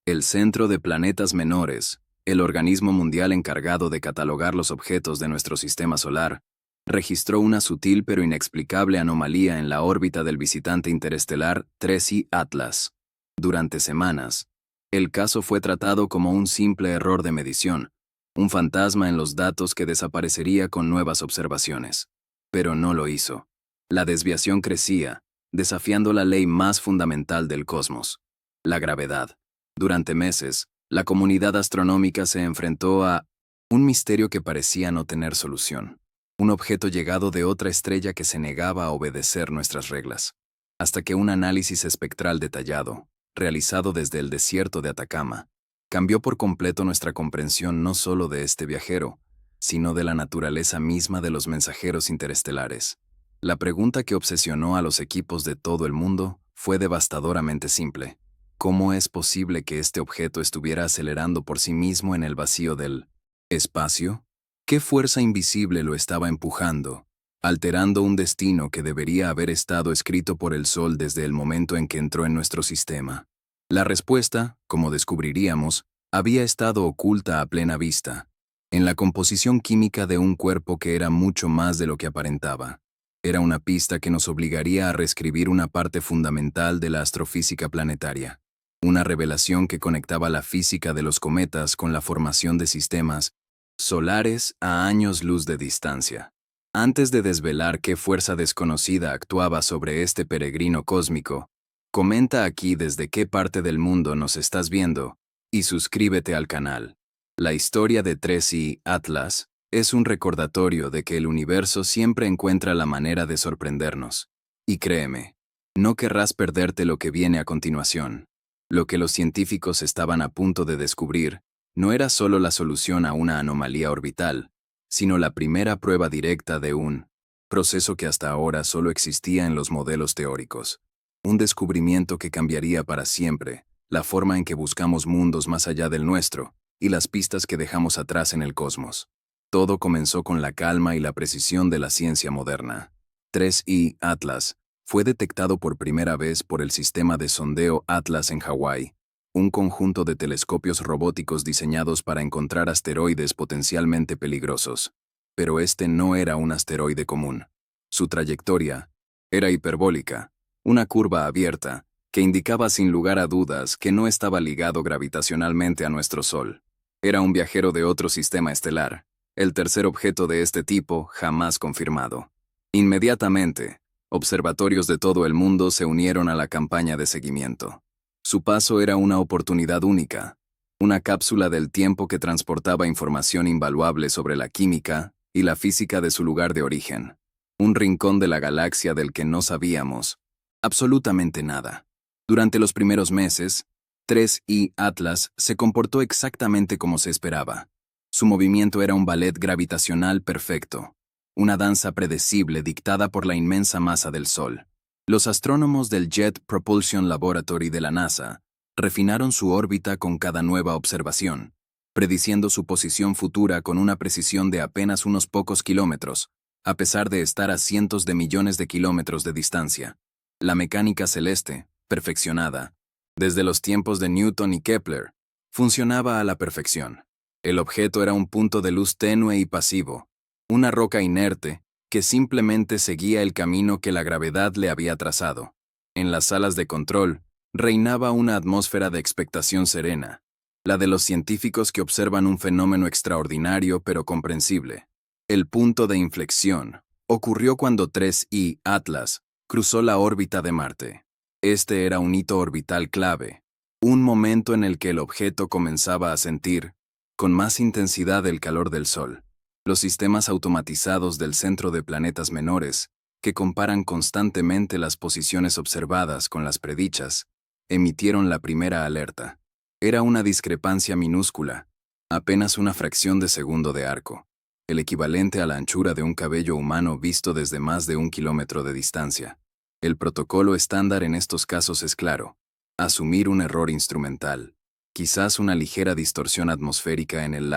El Centro de Planetas Menores, el organismo mundial encargado de catalogar los objetos de nuestro sistema solar, registró una sutil pero inexplicable anomalía en la órbita del visitante interestelar 3I Atlas. Durante semanas, el caso fue tratado como un simple error de medición, un fantasma en los datos que desaparecería con nuevas observaciones. Pero no lo hizo. La desviación crecía, desafiando la ley más fundamental del cosmos, la gravedad. Durante meses, la comunidad astronómica se enfrentó a un misterio que parecía no tener solución. Un objeto llegado de otra estrella que se negaba a obedecer nuestras reglas. Hasta que un análisis espectral detallado, realizado desde el desierto de Atacama, cambió por completo nuestra comprensión no solo de este viajero, sino de la naturaleza misma de los mensajeros interestelares. La pregunta que obsesionó a los equipos de todo el mundo fue devastadoramente simple. ¿Cómo es posible que este objeto estuviera acelerando por sí mismo en el vacío del espacio? ¿Qué fuerza invisible lo estaba empujando, alterando un destino que debería haber estado escrito por el Sol desde el momento en que entró en nuestro sistema? La respuesta, como descubriríamos, había estado oculta a plena vista, en la composición química de un cuerpo que era mucho más de lo que aparentaba. Era una pista que nos obligaría a reescribir una parte fundamental de la astrofísica planetaria. Una revelación que conectaba la física de los cometas con la formación de sistemas solares a años luz de distancia. Antes de desvelar qué fuerza desconocida actuaba sobre este peregrino cósmico, comenta aquí desde qué parte del mundo nos estás viendo y suscríbete al canal. La historia de 3I Atlas es un recordatorio de que el universo siempre encuentra la manera de sorprendernos. Y créeme, no querrás perderte lo que viene a continuación. Lo que los científicos estaban a punto de descubrir no era solo la solución a una anomalía orbital, sino la primera prueba directa de un proceso que hasta ahora solo existía en los modelos teóricos. Un descubrimiento que cambiaría para siempre la forma en que buscamos mundos más allá del nuestro y las pistas que dejamos atrás en el cosmos. Todo comenzó con la calma y la precisión de la ciencia moderna. 3I Atlas fue detectado por primera vez por el sistema de sondeo Atlas en Hawái, un conjunto de telescopios robóticos diseñados para encontrar asteroides potencialmente peligrosos. Pero este no era un asteroide común. Su trayectoria era hiperbólica, una curva abierta, que indicaba sin lugar a dudas que no estaba ligado gravitacionalmente a nuestro Sol. Era un viajero de otro sistema estelar, el tercer objeto de este tipo jamás confirmado. Inmediatamente, observatorios de todo el mundo se unieron a la campaña de seguimiento. Su paso era una oportunidad única, una cápsula del tiempo que transportaba información invaluable sobre la química y la física de su lugar de origen, un rincón de la galaxia del que no sabíamos absolutamente nada. Durante los primeros meses, 3I Atlas se comportó exactamente como se esperaba. Su movimiento era un ballet gravitacional perfecto, una danza predecible dictada por la inmensa masa del Sol. Los astrónomos del Jet Propulsion Laboratory de la NASA refinaron su órbita con cada nueva observación, prediciendo su posición futura con una precisión de apenas unos pocos kilómetros, a pesar de estar a cientos de millones de kilómetros de distancia. La mecánica celeste, perfeccionada, desde los tiempos de Newton y Kepler, funcionaba a la perfección. El objeto era un punto de luz tenue y pasivo, una roca inerte que simplemente seguía el camino que la gravedad le había trazado. En las salas de control, reinaba una atmósfera de expectación serena, la de los científicos que observan un fenómeno extraordinario pero comprensible. El punto de inflexión ocurrió cuando 3I Atlas cruzó la órbita de Marte. Este era un hito orbital clave, un momento en el que el objeto comenzaba a sentir, con más intensidad, el calor del Sol. Los sistemas automatizados del Centro de Planetas Menores, que comparan constantemente las posiciones observadas con las predichas, emitieron la primera alerta. Era una discrepancia minúscula, apenas una fracción de segundo de arco, el equivalente a la anchura de un cabello humano visto desde más de 1 kilómetro de distancia. El protocolo estándar en estos casos es claro: asumir un error instrumental, quizás una ligera distorsión atmosférica en el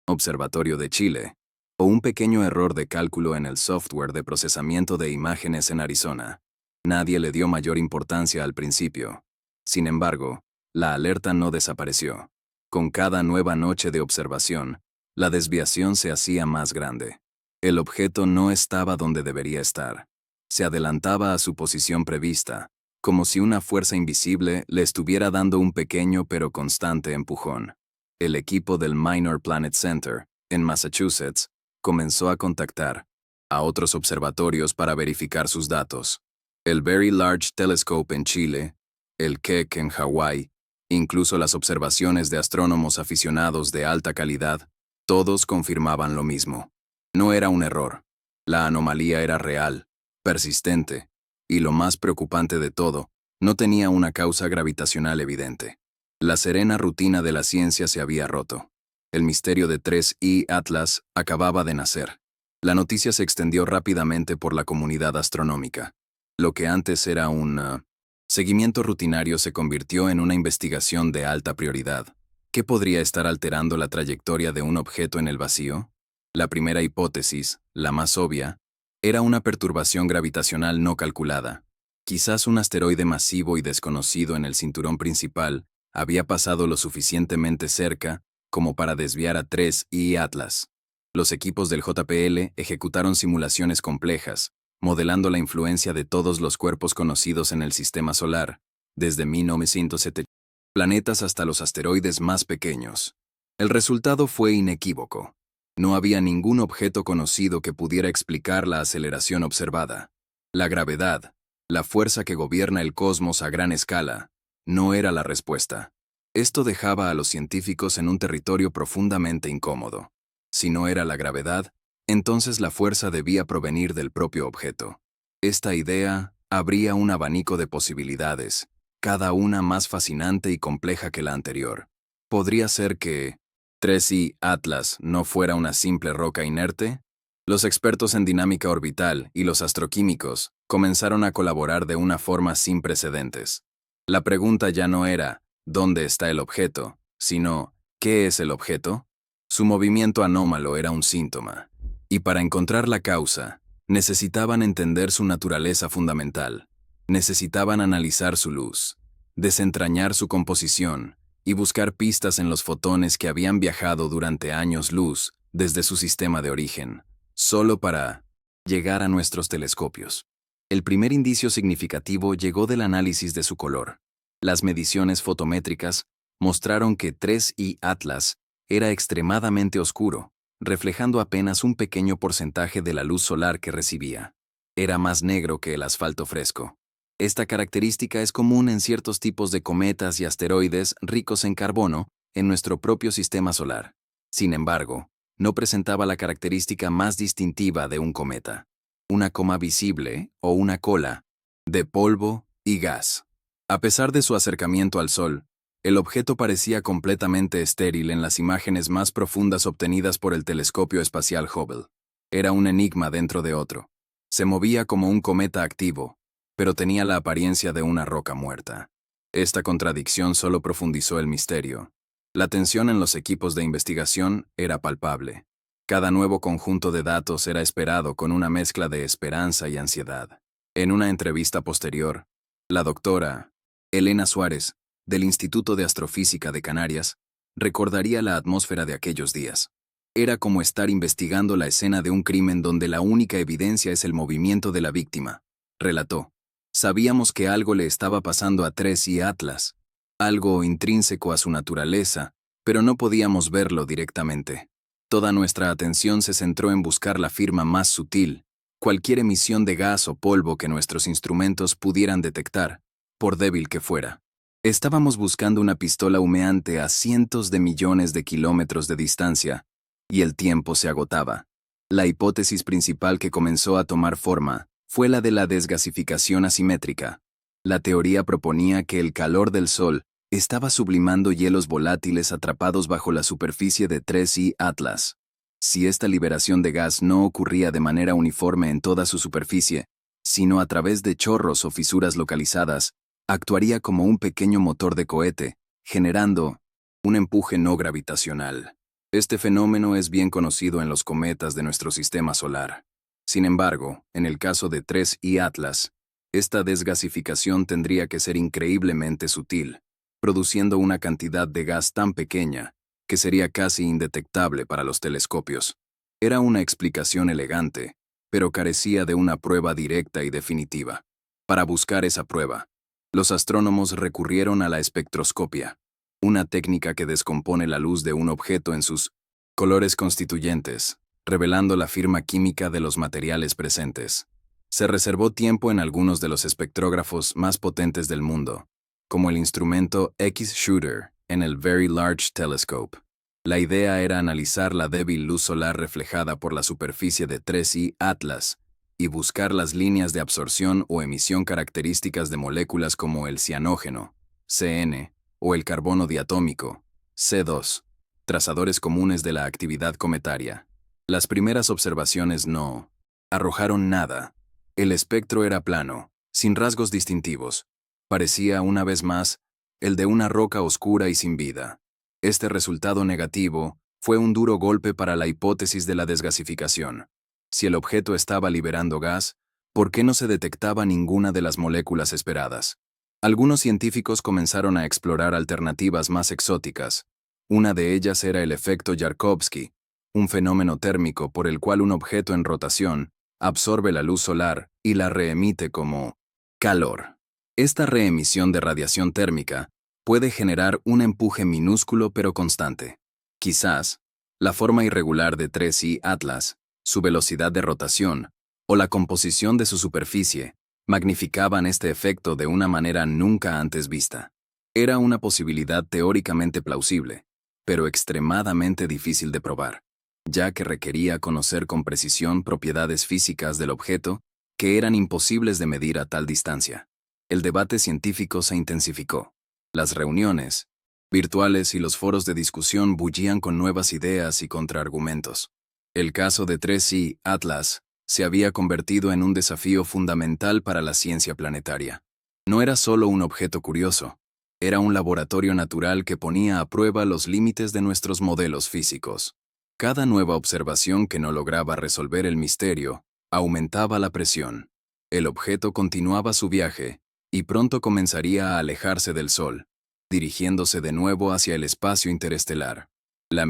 Observatorio de Chile, o un pequeño error de cálculo en el software de procesamiento de imágenes en Arizona. Nadie le dio mayor importancia al principio. Sin embargo, La alerta no desapareció. Con cada nueva noche de observación, la desviación se hacía más grande. El objeto no estaba donde debería estar. Se adelantaba a su posición prevista, como si una fuerza invisible le estuviera dando un pequeño pero constante empujón. El equipo del Minor Planet Center, en Massachusetts, comenzó a contactar a otros observatorios para verificar sus datos. El Very Large Telescope en Chile, el Keck en Hawái, incluso las observaciones de astrónomos aficionados de alta calidad, todos confirmaban lo mismo. No era un error. La anomalía era real, persistente, y lo más preocupante de todo, no tenía una causa gravitacional evidente. La serena rutina de la ciencia se había roto. El misterio de 3I Atlas acababa de nacer. La noticia se extendió rápidamente por la comunidad astronómica. Lo que antes era un seguimiento rutinario se convirtió en una investigación de alta prioridad. ¿Qué podría estar alterando la trayectoria de un objeto en el vacío? La primera hipótesis, la más obvia, era una perturbación gravitacional no calculada. Quizás un asteroide masivo y desconocido en el cinturón principal había pasado lo suficientemente cerca como para desviar a 3I Atlas. Los equipos del JPL ejecutaron simulaciones complejas, modelando la influencia de todos los cuerpos conocidos en el sistema solar, desde 1970 planetas hasta los asteroides más pequeños. El resultado fue inequívoco. No había ningún objeto conocido que pudiera explicar la aceleración observada. La gravedad, la fuerza que gobierna el cosmos a gran escala, no era la respuesta. Esto dejaba a los científicos en un territorio profundamente incómodo. Si no era la gravedad, entonces la fuerza debía provenir del propio objeto. Esta idea abría un abanico de posibilidades, cada una más fascinante y compleja que la anterior. ¿Podría ser que 3I Atlas no fuera una simple roca inerte? Los expertos en dinámica orbital y los astroquímicos comenzaron a colaborar de una forma sin precedentes. La pregunta ya no era ¿dónde está el objeto?, sino ¿qué es el objeto? Su movimiento anómalo era un síntoma, y para encontrar la causa, necesitaban entender su naturaleza fundamental. Necesitaban analizar su luz, desentrañar su composición y buscar pistas en los fotones que habían viajado durante años luz desde su sistema de origen, solo para llegar a nuestros telescopios. El primer indicio significativo llegó del análisis de su color. Las mediciones fotométricas mostraron que 3I Atlas era extremadamente oscuro, reflejando apenas un pequeño porcentaje de la luz solar que recibía. Era más negro que el asfalto fresco. Esta característica es común en ciertos tipos de cometas y asteroides ricos en carbono en nuestro propio sistema solar. Sin embargo, no presentaba la característica más distintiva de un cometa: una coma visible o una cola de polvo y gas. A pesar de su acercamiento al Sol, el objeto parecía completamente estéril en las imágenes más profundas obtenidas por el telescopio espacial Hubble. Era un enigma dentro de otro. Se movía como un cometa activo, pero tenía la apariencia de una roca muerta. Esta contradicción solo profundizó el misterio. La tensión en los equipos de investigación era palpable. Cada nuevo conjunto de datos era esperado con una mezcla de esperanza y ansiedad. En una entrevista posterior, la doctora Elena Suárez, del Instituto de Astrofísica de Canarias, recordaría la atmósfera de aquellos días. Era como estar investigando la escena de un crimen donde la única evidencia es el movimiento de la víctima, relató. Sabíamos que algo le estaba pasando a 3I Atlas, algo intrínseco a su naturaleza, pero no podíamos verlo directamente. Toda nuestra atención se centró en buscar la firma más sutil, cualquier emisión de gas o polvo que nuestros instrumentos pudieran detectar, por débil que fuera. Estábamos buscando una pistola humeante a cientos de millones de kilómetros de distancia, y el tiempo se agotaba. La hipótesis principal que comenzó a tomar forma fue la de la desgasificación asimétrica. La teoría proponía que el calor del Sol estaba sublimando hielos volátiles atrapados bajo la superficie de 3I Atlas. Si esta liberación de gas no ocurría de manera uniforme en toda su superficie, sino a través de chorros o fisuras localizadas, actuaría como un pequeño motor de cohete, generando un empuje no gravitacional. Este fenómeno es bien conocido en los cometas de nuestro sistema solar. Sin embargo, en el caso de 3I Atlas, esta desgasificación tendría que ser increíblemente sutil. produciendo una cantidad de gas tan pequeña que sería casi indetectable para los telescopios. Era una explicación elegante, pero carecía de una prueba directa y definitiva. Para buscar esa prueba, los astrónomos recurrieron a la espectroscopia, una técnica que descompone la luz de un objeto en sus colores constituyentes, revelando la firma química de los materiales presentes. Se reservó tiempo en algunos de los espectrógrafos más potentes del mundo, como el instrumento X-Shooter en el Very Large Telescope. La idea era analizar la débil luz solar reflejada por la superficie de 3I Atlas y buscar las líneas de absorción o emisión características de moléculas como el cianógeno, CN, o el carbono diatómico, C2, trazadores comunes de la actividad cometaria. Las primeras observaciones no arrojaron nada. El espectro era plano, sin rasgos distintivos. Parecía, una vez más, el de una roca oscura y sin vida. Este resultado negativo fue un duro golpe para la hipótesis de la desgasificación. Si el objeto estaba liberando gas, ¿por qué no se detectaba ninguna de las moléculas esperadas? Algunos científicos comenzaron a explorar alternativas más exóticas. Una de ellas era el efecto Yarkovsky, un fenómeno térmico por el cual un objeto en rotación absorbe la luz solar y la reemite como calor. Esta reemisión de radiación térmica puede generar un empuje minúsculo pero constante. Quizás, la forma irregular de 3I Atlas, su velocidad de rotación, o la composición de su superficie, magnificaban este efecto de una manera nunca antes vista. Era una posibilidad teóricamente plausible, pero extremadamente difícil de probar, ya que requería conocer con precisión propiedades físicas del objeto que eran imposibles de medir a tal distancia. El debate científico se intensificó. Las reuniones virtuales y los foros de discusión bullían con nuevas ideas y contraargumentos. El caso de 3I Atlas se había convertido en un desafío fundamental para la ciencia planetaria. No era solo un objeto curioso, era un laboratorio natural que ponía a prueba los límites de nuestros modelos físicos. Cada nueva observación que no lograba resolver el misterio aumentaba la presión. El objeto continuaba su viaje y pronto comenzaría a alejarse del Sol, dirigiéndose de nuevo hacia el espacio interestelar. La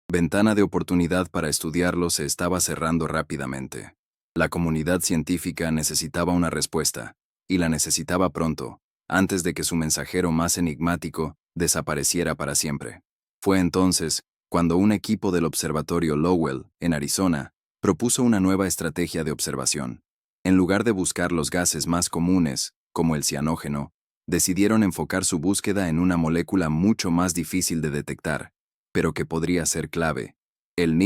ventana de oportunidad para estudiarlo se estaba cerrando rápidamente. La comunidad científica necesitaba una respuesta, y la necesitaba pronto, antes de que su mensajero más enigmático desapareciera para siempre. Fue entonces cuando un equipo del Observatorio Lowell, en Arizona, propuso una nueva estrategia de observación. En lugar de buscar los gases más comunes, como el cianógeno, decidieron enfocar su búsqueda en una molécula mucho más difícil de detectar, pero que podría ser clave: el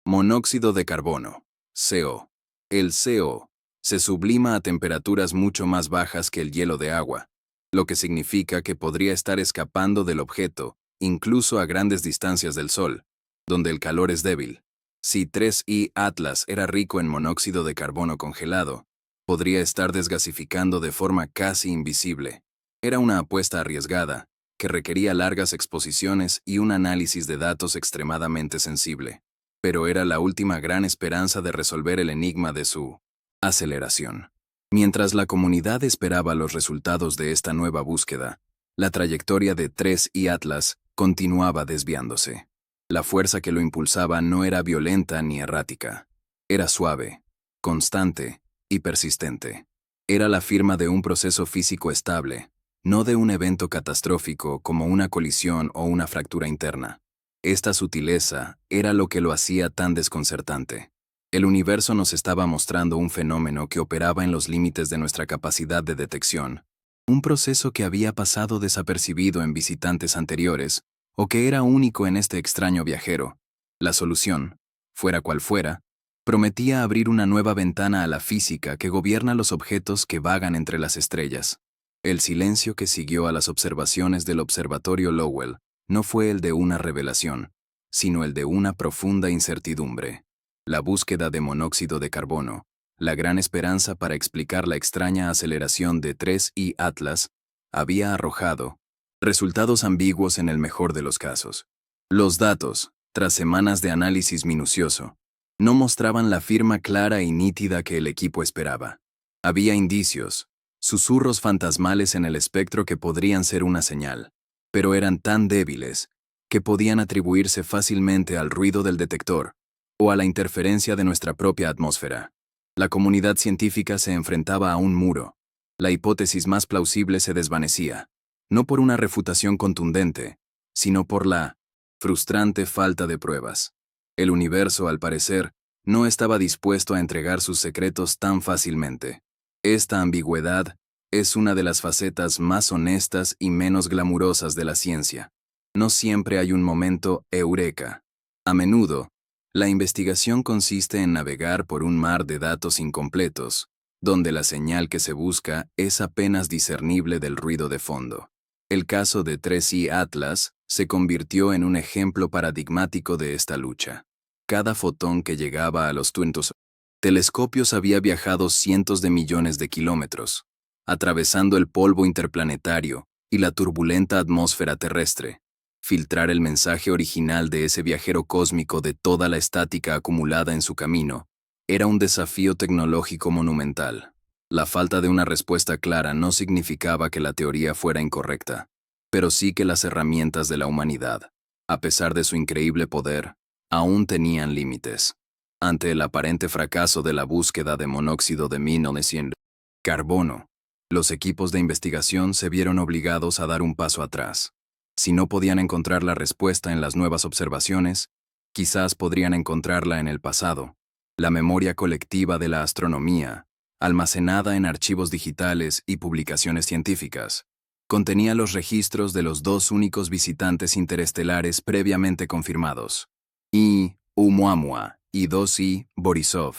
monóxido de carbono, CO. El CO se sublima a temperaturas mucho más bajas que el hielo de agua, lo que significa que podría estar escapando del objeto, incluso a grandes distancias del Sol, donde el calor es débil. Si 3I Atlas era rico en monóxido de carbono congelado, podría estar desgasificando de forma casi invisible. Era una apuesta arriesgada, que requería largas exposiciones y un análisis de datos extremadamente sensible. Pero era la última gran esperanza de resolver el enigma de su aceleración. Mientras la comunidad esperaba los resultados de esta nueva búsqueda, la trayectoria de 3I Atlas continuaba desviándose. La fuerza que lo impulsaba no era violenta ni errática. Era suave, constante y persistente. Era la firma de un proceso físico estable, no de un evento catastrófico como una colisión o una fractura interna. Esta sutileza era lo que lo hacía tan desconcertante. El universo nos estaba mostrando un fenómeno que operaba en los límites de nuestra capacidad de detección, un proceso que había pasado desapercibido en visitantes anteriores, o que era único en este extraño viajero. La solución, fuera cual fuera, prometía abrir una nueva ventana a la física que gobierna los objetos que vagan entre las estrellas. El silencio que siguió a las observaciones del Observatorio Lowell no fue el de una revelación, sino el de una profunda incertidumbre. La búsqueda de monóxido de carbono, la gran esperanza para explicar la extraña aceleración de 3I Atlas, había arrojado resultados ambiguos en el mejor de los casos. Los datos, tras semanas de análisis minucioso, no mostraban la firma clara y nítida que el equipo esperaba. Había indicios, susurros fantasmales en el espectro que podrían ser una señal, pero eran tan débiles que podían atribuirse fácilmente al ruido del detector o a la interferencia de nuestra propia atmósfera. La comunidad científica se enfrentaba a un muro. La hipótesis más plausible se desvanecía, no por una refutación contundente, sino por la frustrante falta de pruebas. El universo, al parecer, no estaba dispuesto a entregar sus secretos tan fácilmente. Esta ambigüedad es una de las facetas más honestas y menos glamurosas de la ciencia. No siempre hay un momento eureka. A menudo, la investigación consiste en navegar por un mar de datos incompletos, donde la señal que se busca es apenas discernible del ruido de fondo. El caso de 3i Atlas se convirtió en un ejemplo paradigmático de esta lucha. Cada fotón que llegaba a los telescopios había viajado cientos de millones de kilómetros, atravesando el polvo interplanetario y la turbulenta atmósfera terrestre. Filtrar el mensaje original de ese viajero cósmico de toda la estática acumulada en su camino era un desafío tecnológico monumental. La falta de una respuesta clara no significaba que la teoría fuera incorrecta, pero sí que las herramientas de la humanidad, a pesar de su increíble poder, aún tenían límites. Ante el aparente fracaso de la búsqueda de monóxido de carbono, los equipos de investigación se vieron obligados a dar un paso atrás. Si no podían encontrar la respuesta en las nuevas observaciones, quizás podrían encontrarla en el pasado. La memoria colectiva de la astronomía, almacenada en archivos digitales y publicaciones científicas, contenía los registros de los dos únicos visitantes interestelares previamente confirmados, I. Oumuamua y 2i Borisov.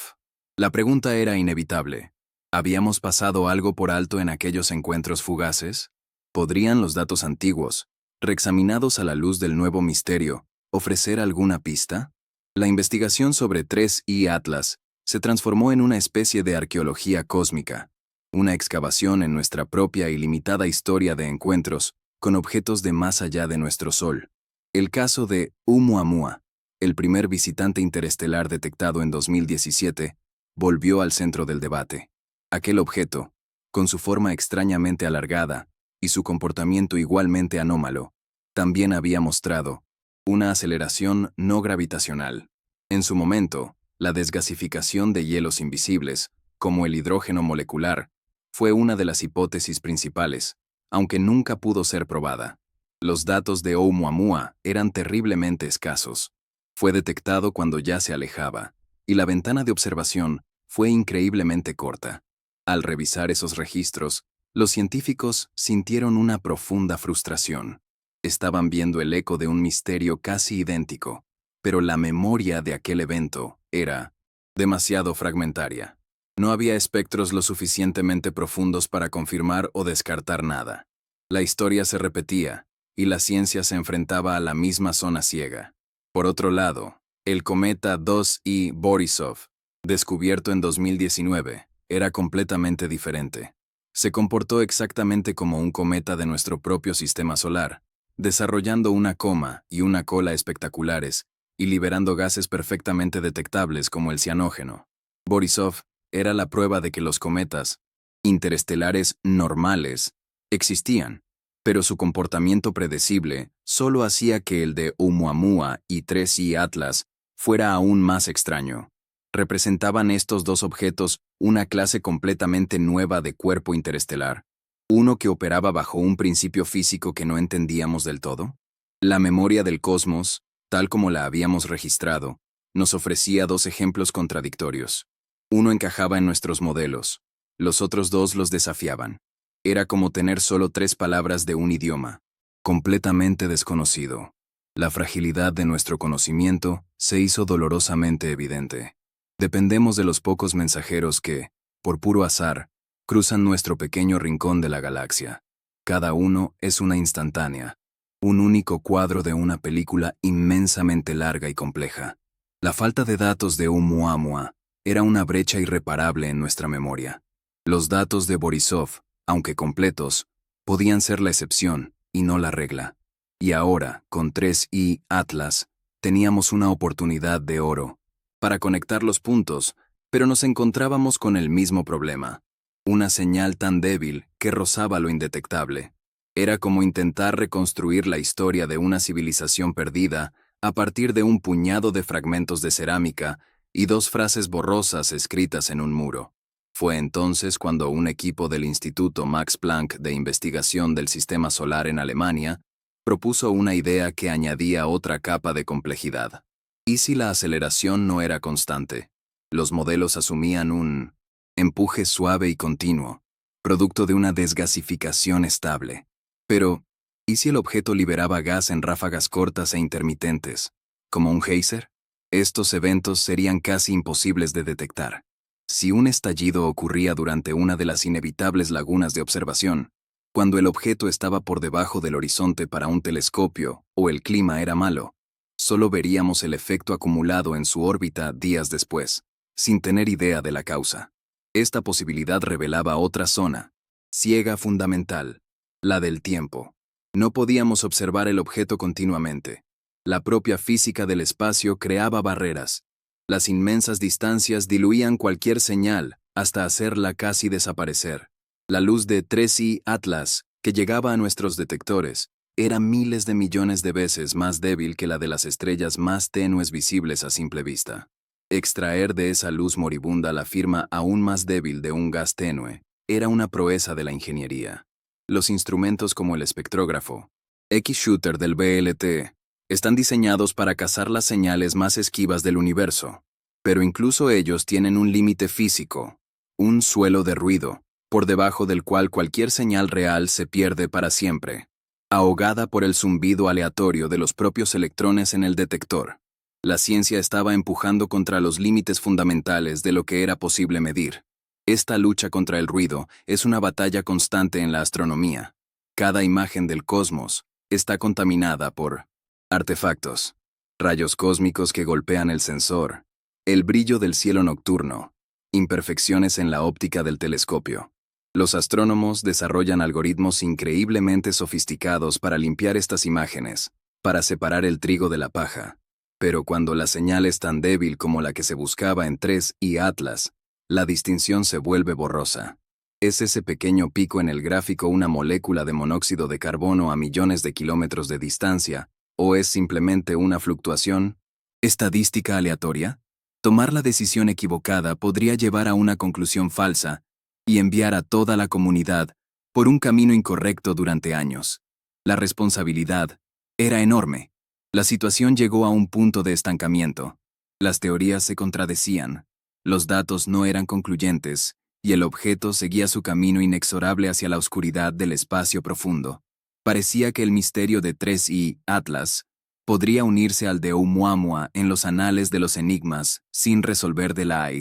La pregunta era inevitable. ¿Habíamos pasado algo por alto en aquellos encuentros fugaces? ¿Podrían los datos antiguos, reexaminados a la luz del nuevo misterio, ofrecer alguna pista? La investigación sobre 3i Atlas se transformó en una especie de arqueología cósmica, una excavación en nuestra propia y limitada historia de encuentros con objetos de más allá de nuestro Sol. El caso de Oumuamua, el primer visitante interestelar detectado en 2017, volvió al centro del debate. Aquel objeto, con su forma extrañamente alargada y su comportamiento igualmente anómalo, también había mostrado una aceleración no gravitacional. En su momento, la desgasificación de hielos invisibles, como el hidrógeno molecular, fue una de las hipótesis principales, aunque nunca pudo ser probada. Los datos de Oumuamua eran terriblemente escasos. Fue detectado cuando ya se alejaba, y la ventana de observación fue increíblemente corta. Al revisar esos registros, los científicos sintieron una profunda frustración. Estaban viendo el eco de un misterio casi idéntico, pero la memoria de aquel evento era demasiado fragmentaria. No había espectros lo suficientemente profundos para confirmar o descartar nada. La historia se repetía, y la ciencia se enfrentaba a la misma zona ciega. Por otro lado, el cometa 2i Borisov, descubierto en 2019, era completamente diferente. Se comportó exactamente como un cometa de nuestro propio sistema solar, desarrollando una coma y una cola espectaculares y liberando gases perfectamente detectables como el cianógeno. Borisov era la prueba de que los cometas interestelares normales existían, pero su comportamiento predecible solo hacía que el de Oumuamua y 3i Atlas fuera aún más extraño. ¿Representaban estos dos objetos una clase completamente nueva de cuerpo interestelar? ¿Uno que operaba bajo un principio físico que no entendíamos del todo? La memoria del cosmos, tal como la habíamos registrado, nos ofrecía dos ejemplos contradictorios. Uno encajaba en nuestros modelos, los otros dos los desafiaban. Era como tener solo 3 palabras de un idioma, completamente desconocido. La fragilidad de nuestro conocimiento se hizo dolorosamente evidente. Dependemos de los pocos mensajeros que, por puro azar, cruzan nuestro pequeño rincón de la galaxia. Cada uno es una instantánea, un único cuadro de una película inmensamente larga y compleja. La falta de datos de Oumuamua era una brecha irreparable en nuestra memoria. Los datos de Borisov, aunque completos, podían ser la excepción y no la regla. Y ahora, con 3i Atlas, teníamos una oportunidad de oro para conectar los puntos, pero nos encontrábamos con el mismo problema. una señal tan débil que rozaba lo indetectable. Era como intentar reconstruir la historia de una civilización perdida a partir de un puñado de fragmentos de cerámica y dos frases borrosas escritas en un muro. Fue entonces cuando un equipo del Instituto Max Planck de Investigación del Sistema Solar en Alemania propuso una idea que añadía otra capa de complejidad. ¿Y si la aceleración no era constante? Los modelos asumían un empuje suave y continuo, producto de una desgasificación estable. Pero, ¿y si el objeto liberaba gas en ráfagas cortas e intermitentes, como un geyser? Estos eventos serían casi imposibles de detectar. Si un estallido ocurría durante una de las inevitables lagunas de observación, cuando el objeto estaba por debajo del horizonte para un telescopio o el clima era malo, solo veríamos el efecto acumulado en su órbita días después, sin tener idea de la causa. Esta posibilidad revelaba otra zona, ciega fundamental, la del tiempo. No podíamos observar el objeto continuamente. La propia física del espacio creaba barreras. Las inmensas distancias diluían cualquier señal hasta hacerla casi desaparecer. La luz de 3I Atlas, que llegaba a nuestros detectores, era miles de millones de veces más débil que la de las estrellas más tenues visibles a simple vista. Extraer de esa luz moribunda la firma aún más débil de un gas tenue era una proeza de la ingeniería. Los instrumentos como el espectrógrafo, X-Shooter del BLT, están diseñados para cazar las señales más esquivas del universo, pero incluso ellos tienen un límite físico, un suelo de ruido, por debajo del cual cualquier señal real se pierde para siempre, ahogada por el zumbido aleatorio de los propios electrones en el detector. La ciencia estaba empujando contra los límites fundamentales de lo que era posible medir. Esta lucha contra el ruido es una batalla constante en la astronomía. Cada imagen del cosmos está contaminada por artefactos, rayos cósmicos que golpean el sensor, el brillo del cielo nocturno, imperfecciones en la óptica del telescopio. Los astrónomos desarrollan algoritmos increíblemente sofisticados para limpiar estas imágenes, para separar el trigo de la paja. Pero cuando la señal es tan débil como la que se buscaba en 3I Atlas, la distinción se vuelve borrosa. ¿Es ese pequeño pico en el gráfico una molécula de monóxido de carbono a millones de kilómetros de distancia, o es simplemente una fluctuación estadística aleatoria? Tomar la decisión equivocada podría llevar a una conclusión falsa y enviar a toda la comunidad por un camino incorrecto durante años. La responsabilidad era enorme. La situación llegó a un punto de estancamiento. Las teorías se contradecían, los datos no eran concluyentes, y el objeto seguía su camino inexorable hacia la oscuridad del espacio profundo. Parecía que el misterio de 3I Atlas podría unirse al de Oumuamua en los anales de los enigmas sin resolver de la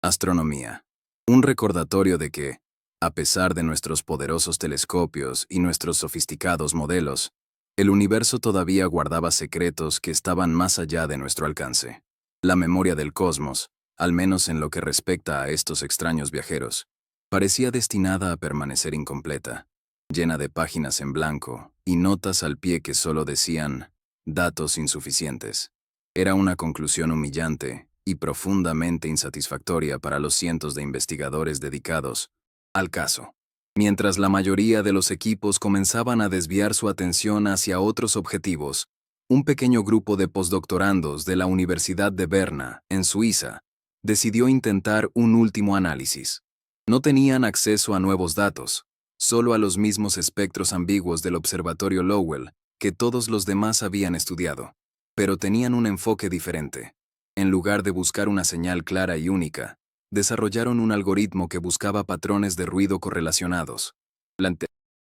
astronomía. Un recordatorio de que, a pesar de nuestros poderosos telescopios y nuestros sofisticados modelos, el universo todavía guardaba secretos que estaban más allá de nuestro alcance. La memoria del cosmos, al menos en lo que respecta a estos extraños viajeros, parecía destinada a permanecer incompleta, llena de páginas en blanco y notas al pie que solo decían datos insuficientes. Era una conclusión humillante y profundamente insatisfactoria para los cientos de investigadores dedicados al caso. Mientras la mayoría de los equipos comenzaban a desviar su atención hacia otros objetivos, un pequeño grupo de postdoctorandos de la Universidad de Berna, en Suiza, decidió intentar un último análisis. No tenían acceso a nuevos datos, solo a los mismos espectros ambiguos del Observatorio Lowell que todos los demás habían estudiado, pero tenían un enfoque diferente. En lugar de buscar una señal clara y única, desarrollaron un algoritmo que buscaba patrones de ruido correlacionados. La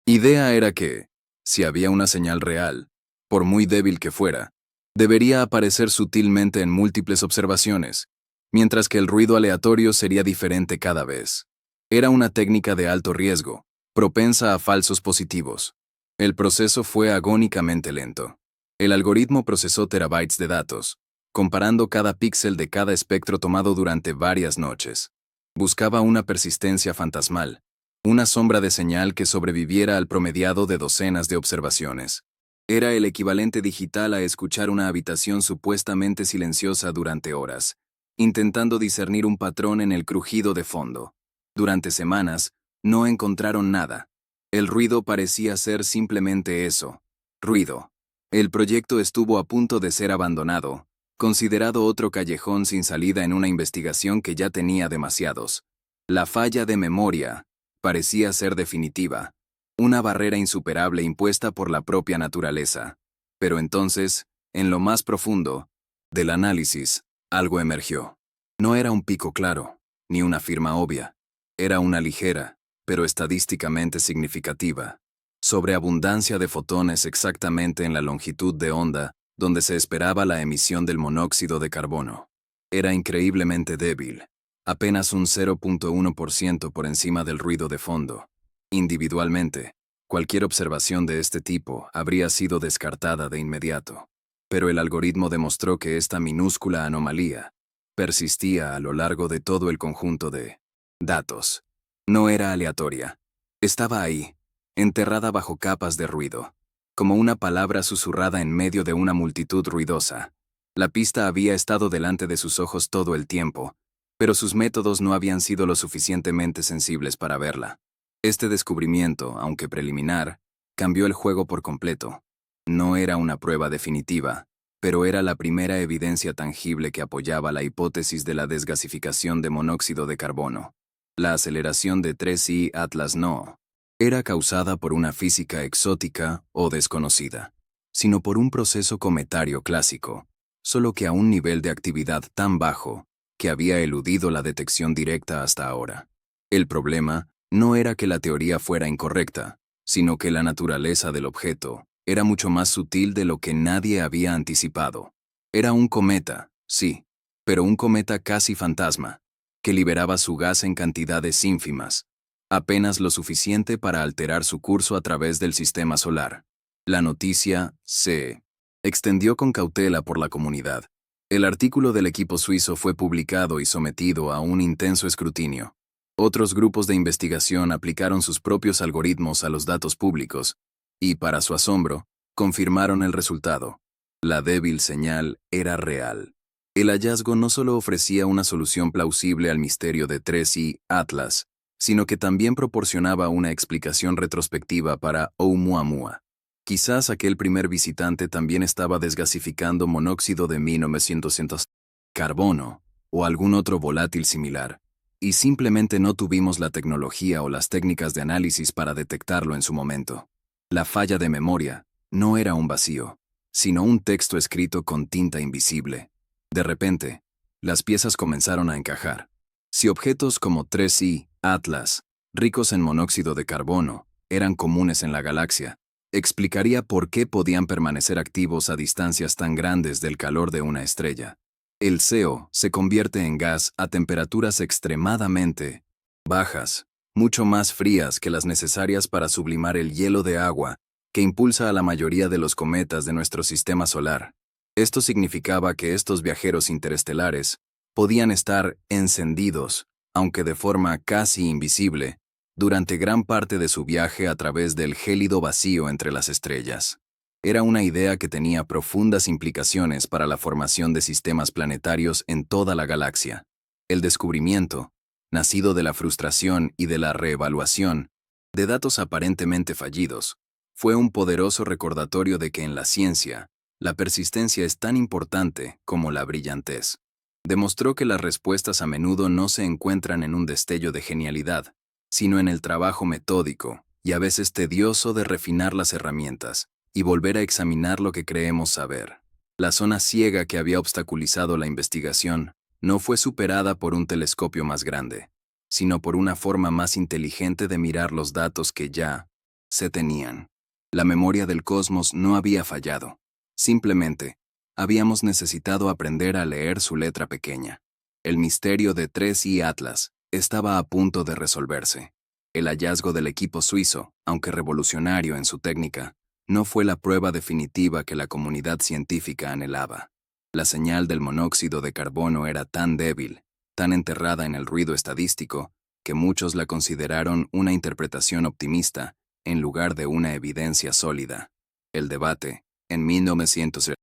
idea era que, si había una señal real, por muy débil que fuera, debería aparecer sutilmente en múltiples observaciones, mientras que el ruido aleatorio sería diferente cada vez. Era una técnica de alto riesgo, propensa a falsos positivos. El proceso fue agónicamente lento. El algoritmo procesó terabytes de datos, comparando cada píxel de cada espectro tomado durante varias noches. Buscaba una persistencia fantasmal, una sombra de señal que sobreviviera al promediado de docenas de observaciones. Era el equivalente digital a escuchar una habitación supuestamente silenciosa durante horas, intentando discernir un patrón en el crujido de fondo. Durante semanas, no encontraron nada. El ruido parecía ser simplemente eso, ruido. El proyecto estuvo a punto de ser abandonado, considerado otro callejón sin salida en una investigación que ya tenía demasiados. La falla de memoria parecía ser definitiva, una barrera insuperable impuesta por la propia naturaleza. Pero entonces, en lo más profundo del análisis, algo emergió. No era un pico claro, ni una firma obvia. Era una ligera, pero estadísticamente significativa, sobreabundancia de fotones exactamente en la longitud de onda donde se esperaba la emisión del monóxido de carbono. Era increíblemente débil, apenas un 0.1% por encima del ruido de fondo. Individualmente, cualquier observación de este tipo habría sido descartada de inmediato. Pero el algoritmo demostró que esta minúscula anomalía persistía a lo largo de todo el conjunto de datos. No era aleatoria. Estaba ahí, enterrada bajo capas de ruido, como una palabra susurrada en medio de una multitud ruidosa. La pista había estado delante de sus ojos todo el tiempo, pero sus métodos no habían sido lo suficientemente sensibles para verla. Este descubrimiento, aunque preliminar, cambió el juego por completo. No era una prueba definitiva, pero era la primera evidencia tangible que apoyaba la hipótesis de la desgasificación de monóxido de carbono. La aceleración de 3I Atlas no era causada por una física exótica o desconocida, sino por un proceso cometario clásico, solo que a un nivel de actividad tan bajo que había eludido la detección directa hasta ahora. El problema no era que la teoría fuera incorrecta, sino que la naturaleza del objeto era mucho más sutil de lo que nadie había anticipado. Era un cometa, sí, pero un cometa casi fantasma, que liberaba su gas en cantidades ínfimas, apenas lo suficiente para alterar su curso a través del sistema solar. La noticia se extendió con cautela por la comunidad. El artículo del equipo suizo fue publicado y sometido a un intenso escrutinio. Otros grupos de investigación aplicaron sus propios algoritmos a los datos públicos, y, para su asombro, confirmaron el resultado. La débil señal era real. El hallazgo no solo ofrecía una solución plausible al misterio de 3I Atlas, sino que también proporcionaba una explicación retrospectiva para Oumuamua. Quizás aquel primer visitante también estaba desgasificando monóxido de 1900, carbono, o algún otro volátil similar, y simplemente no tuvimos la tecnología o las técnicas de análisis para detectarlo en su momento. La falla de memoria no era un vacío, sino un texto escrito con tinta invisible. De repente, las piezas comenzaron a encajar. Si objetos como 3I Atlas, ricos en monóxido de carbono, eran comunes en la galaxia, explicaría por qué podían permanecer activos a distancias tan grandes del calor de una estrella. El CO se convierte en gas a temperaturas extremadamente bajas, mucho más frías que las necesarias para sublimar el hielo de agua que impulsa a la mayoría de los cometas de nuestro sistema solar. Esto significaba que estos viajeros interestelares podían estar encendidos, aunque de forma casi invisible, durante gran parte de su viaje a través del gélido vacío entre las estrellas. Era una idea que tenía profundas implicaciones para la formación de sistemas planetarios en toda la galaxia. El descubrimiento, nacido de la frustración y de la reevaluación de datos aparentemente fallidos, fue un poderoso recordatorio de que en la ciencia, la persistencia es tan importante como la brillantez. Demostró que las respuestas a menudo no se encuentran en un destello de genialidad, sino en el trabajo metódico y a veces tedioso de refinar las herramientas y volver a examinar lo que creemos saber. La zona ciega que había obstaculizado la investigación no fue superada por un telescopio más grande, sino por una forma más inteligente de mirar los datos que ya se tenían. La memoria del cosmos no había fallado. Simplemente, habíamos necesitado aprender a leer su letra pequeña. El misterio de 3I Atlas estaba a punto de resolverse. El hallazgo del equipo suizo, aunque revolucionario en su técnica, no fue la prueba definitiva que la comunidad científica anhelaba. La señal del monóxido de carbono era tan débil, tan enterrada en el ruido estadístico, que muchos la consideraron una interpretación optimista en lugar de una evidencia sólida. El debate, en 1900,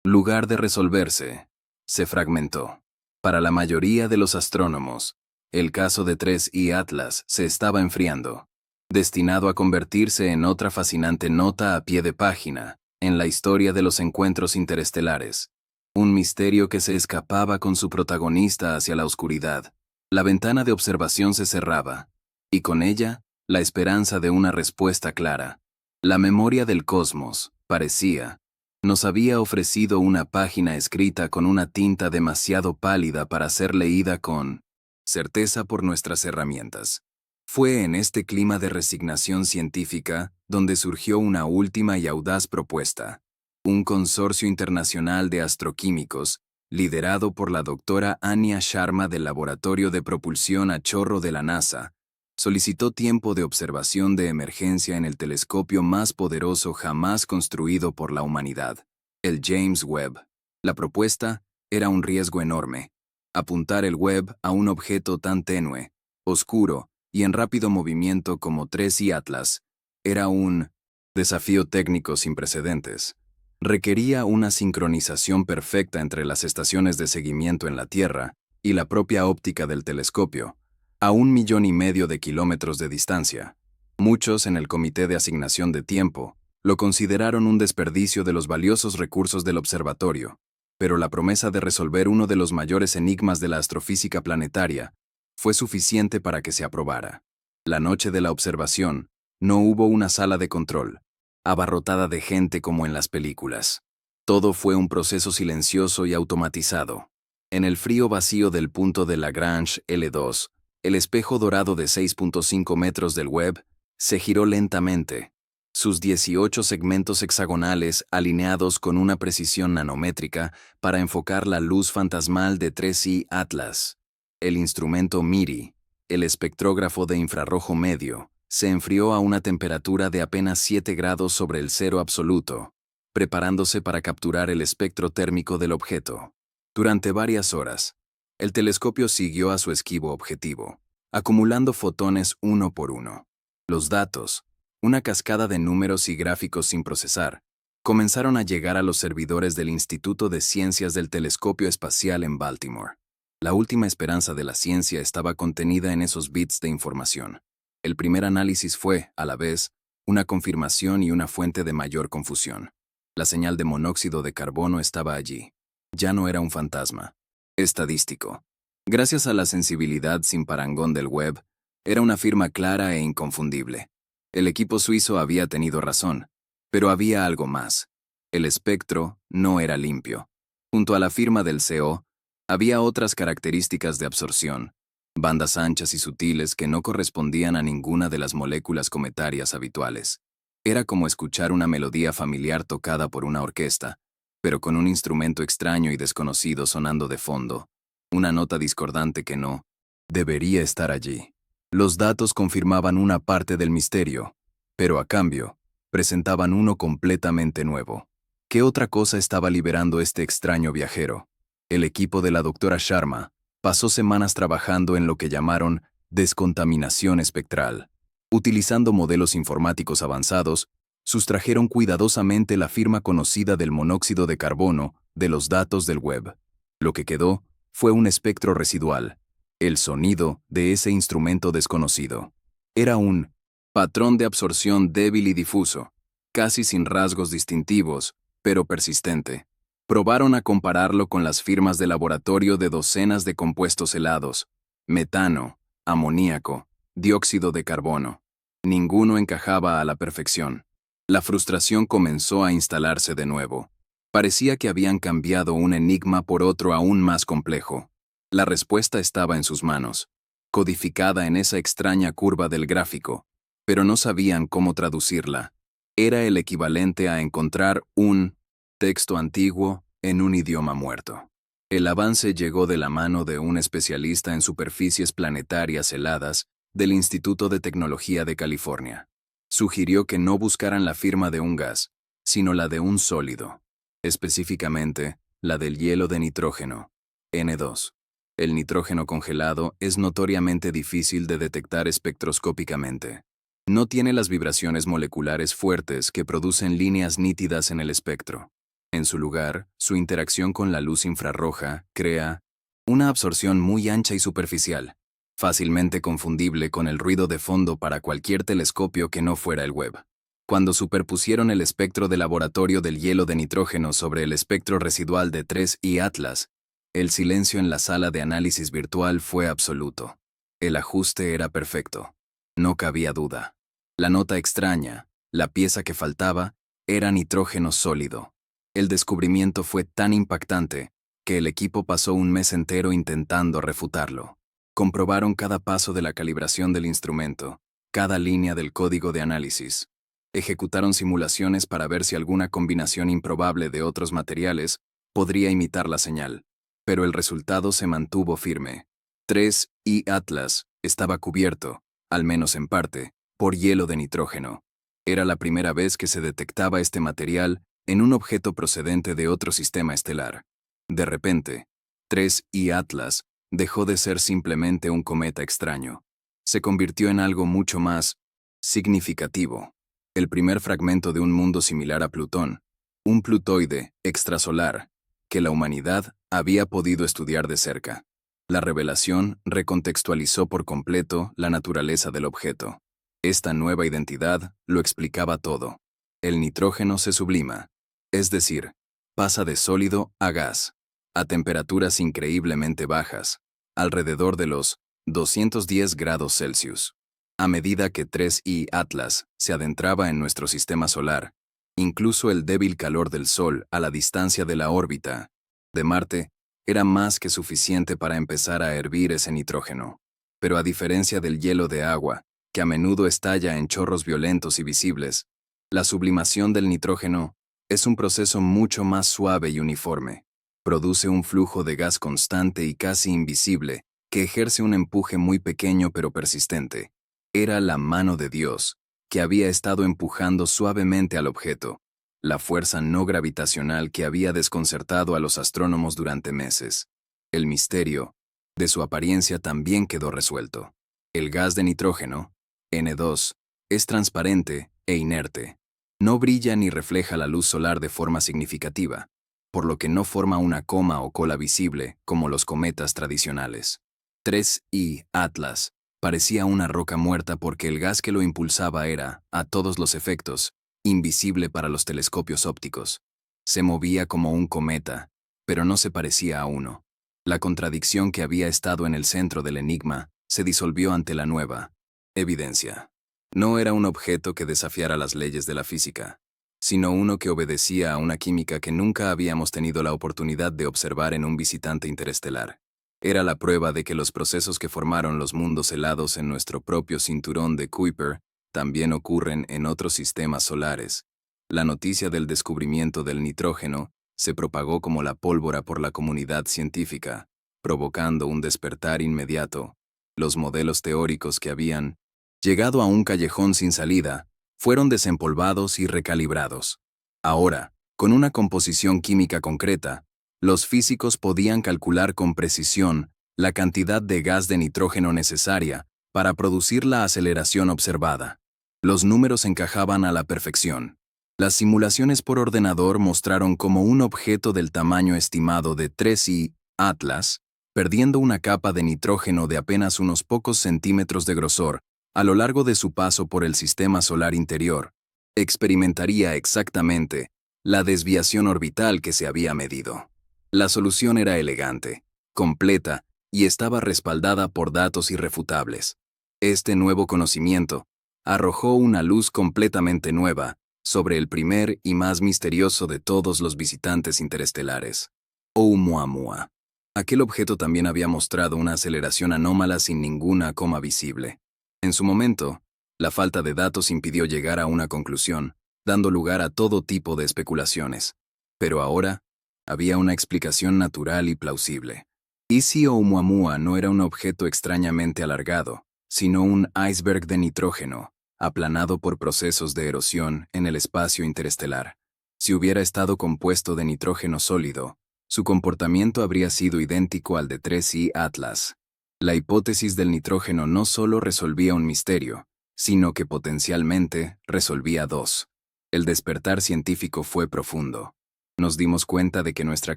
lugar de resolverse, se fragmentó. Para la mayoría de los astrónomos, El caso de 3I Atlas se estaba enfriando, destinado a convertirse en otra fascinante nota a pie de página en la historia de los encuentros interestelares. Un misterio que se escapaba con su protagonista hacia la oscuridad. La ventana de observación se cerraba, y con ella, la esperanza de una respuesta clara. La memoria del cosmos, parecía, nos había ofrecido una página escrita con una tinta demasiado pálida para ser leída con certeza por nuestras herramientas. Fue en este clima de resignación científica donde surgió una última y audaz propuesta. Un consorcio internacional de astroquímicos, liderado por la doctora Anya Sharma del Laboratorio de Propulsión a Chorro de la NASA, solicitó tiempo de observación de emergencia en el telescopio más poderoso jamás construido por la humanidad, el James Webb. La propuesta era un riesgo enorme. Apuntar el Webb a un objeto tan tenue, oscuro y en rápido movimiento como 3I Atlas era un desafío técnico sin precedentes. Requería una sincronización perfecta entre las estaciones de seguimiento en la Tierra y la propia óptica del telescopio, a 1,5 millones de kilómetros de distancia. Muchos en el Comité de Asignación de Tiempo lo consideraron un desperdicio de los valiosos recursos del observatorio, pero la promesa de resolver uno de los mayores enigmas de la astrofísica planetaria fue suficiente para que se aprobara. La noche de la observación, no hubo una sala de control, abarrotada de gente como en las películas. Todo fue un proceso silencioso y automatizado. En el frío vacío del punto de Lagrange L2, el espejo dorado de 6.5 metros del Webb se giró lentamente, sus 18 segmentos hexagonales alineados con una precisión nanométrica para enfocar la luz fantasmal de 3I Atlas. El instrumento MIRI, el espectrógrafo de infrarrojo medio, se enfrió a una temperatura de apenas 7 grados sobre el cero absoluto, preparándose para capturar el espectro térmico del objeto. Durante varias horas, el telescopio siguió a su esquivo objetivo, acumulando fotones uno por uno. Los datos, una cascada de números y gráficos sin procesar, comenzaron a llegar a los servidores del Instituto de Ciencias del Telescopio Espacial en Baltimore. La última esperanza de la ciencia estaba contenida en esos bits de información. El primer análisis fue, a la vez, una confirmación y una fuente de mayor confusión. La señal de monóxido de carbono estaba allí. Ya no era un fantasma. Estadístico. Gracias a la sensibilidad sin parangón del Webb, era una firma clara e inconfundible. El equipo suizo había tenido razón, pero había algo más. El espectro no era limpio. Junto a la firma del CO, había otras características de absorción, bandas anchas y sutiles que no correspondían a ninguna de las moléculas cometarias habituales. Era como escuchar una melodía familiar tocada por una orquesta, pero con un instrumento extraño y desconocido sonando de fondo, una nota discordante que no debería estar allí. Los datos confirmaban una parte del misterio, pero a cambio, presentaban uno completamente nuevo. ¿Qué otra cosa estaba liberando este extraño viajero? El equipo de la doctora Sharma pasó semanas trabajando en lo que llamaron descontaminación espectral. Utilizando modelos informáticos avanzados, sustrajeron cuidadosamente la firma conocida del monóxido de carbono de los datos del Webb. Lo que quedó fue un espectro residual, el sonido de ese instrumento desconocido. Era un patrón de absorción débil y difuso, casi sin rasgos distintivos, pero persistente. Probaron a compararlo con las firmas de laboratorio de docenas de compuestos helados, metano, amoníaco, dióxido de carbono. Ninguno encajaba a la perfección. La frustración comenzó a instalarse de nuevo. Parecía que habían cambiado un enigma por otro aún más complejo. La respuesta estaba en sus manos, codificada en esa extraña curva del gráfico, pero no sabían cómo traducirla. Era el equivalente a encontrar un texto antiguo en un idioma muerto. El avance llegó de la mano de un especialista en superficies planetarias heladas del Instituto de Tecnología de California. Sugirió que no buscaran la firma de un gas, sino la de un sólido, específicamente la del hielo de nitrógeno, N2. El nitrógeno congelado es notoriamente difícil de detectar espectroscópicamente. No tiene las vibraciones moleculares fuertes que producen líneas nítidas en el espectro. En su lugar, su interacción con la luz infrarroja crea una absorción muy ancha y superficial, fácilmente confundible con el ruido de fondo para cualquier telescopio que no fuera el Webb. Cuando superpusieron el espectro de laboratorio del hielo de nitrógeno sobre el espectro residual de 3I Atlas, el silencio en la sala de análisis virtual fue absoluto. El ajuste era perfecto. No cabía duda. La nota extraña, la pieza que faltaba, era nitrógeno sólido. El descubrimiento fue tan impactante que el equipo pasó un mes entero intentando refutarlo. Comprobaron cada paso de la calibración del instrumento, cada línea del código de análisis. Ejecutaron simulaciones para ver si alguna combinación improbable de otros materiales podría imitar la señal. Pero el resultado se mantuvo firme. 3I Atlas estaba cubierto, al menos en parte, por hielo de nitrógeno. Era la primera vez que se detectaba este material en un objeto procedente de otro sistema estelar. De repente, 3I Atlas dejó de ser simplemente un cometa extraño. Se convirtió en algo mucho más significativo. El primer fragmento de un mundo similar a Plutón, un plutoide extrasolar, que la humanidad había podido estudiar de cerca. La revelación recontextualizó por completo la naturaleza del objeto. Esta nueva identidad lo explicaba todo. El nitrógeno se sublima, es decir, pasa de sólido a gas, a temperaturas increíblemente bajas, alrededor de los 210 grados Celsius. A medida que 3I Atlas se adentraba en nuestro sistema solar, incluso el débil calor del Sol a la distancia de la órbita de Marte era más que suficiente para empezar a hervir ese nitrógeno. Pero a diferencia del hielo de agua, que a menudo estalla en chorros violentos y visibles, la sublimación del nitrógeno es un proceso mucho más suave y uniforme. Produce un flujo de gas constante y casi invisible que ejerce un empuje muy pequeño pero persistente. Era la mano de Dios, que había estado empujando suavemente al objeto, la fuerza no gravitacional que había desconcertado a los astrónomos durante meses. El misterio de su apariencia también quedó resuelto. El gas de nitrógeno, N2, es transparente e inerte. No brilla ni refleja la luz solar de forma significativa, por lo que no forma una coma o cola visible como los cometas tradicionales. 3I Atlas parecía una roca muerta porque el gas que lo impulsaba era, a todos los efectos, invisible para los telescopios ópticos. Se movía como un cometa, pero no se parecía a uno. La contradicción que había estado en el centro del enigma se disolvió ante la nueva evidencia. No era un objeto que desafiara las leyes de la física, sino uno que obedecía a una química que nunca habíamos tenido la oportunidad de observar en un visitante interestelar. Era la prueba de que los procesos que formaron los mundos helados en nuestro propio cinturón de Kuiper también ocurren en otros sistemas solares. La noticia del descubrimiento del nitrógeno se propagó como la pólvora por la comunidad científica, provocando un despertar inmediato. Los modelos teóricos que habían llegado a un callejón sin salida fueron desempolvados y recalibrados. Ahora, con una composición química concreta, los físicos podían calcular con precisión la cantidad de gas de nitrógeno necesaria para producir la aceleración observada. Los números encajaban a la perfección. Las simulaciones por ordenador mostraron cómo un objeto del tamaño estimado de 3I Atlas, perdiendo una capa de nitrógeno de apenas unos pocos centímetros de grosor a lo largo de su paso por el sistema solar interior, experimentaría exactamente la desviación orbital que se había medido. La solución era elegante, completa y estaba respaldada por datos irrefutables. Este nuevo conocimiento arrojó una luz completamente nueva sobre el primer y más misterioso de todos los visitantes interestelares, Oumuamua. Aquel objeto también había mostrado una aceleración anómala sin ninguna coma visible. En su momento, la falta de datos impidió llegar a una conclusión, dando lugar a todo tipo de especulaciones. Pero ahora, había una explicación natural y plausible. ¿Y si Oumuamua no era un objeto extrañamente alargado, sino un iceberg de nitrógeno, aplanado por procesos de erosión en el espacio interestelar? Si hubiera estado compuesto de nitrógeno sólido, su comportamiento habría sido idéntico al de 3I Atlas. La hipótesis del nitrógeno no solo resolvía un misterio, sino que potencialmente resolvía dos. El despertar científico fue profundo. Nos dimos cuenta de que nuestra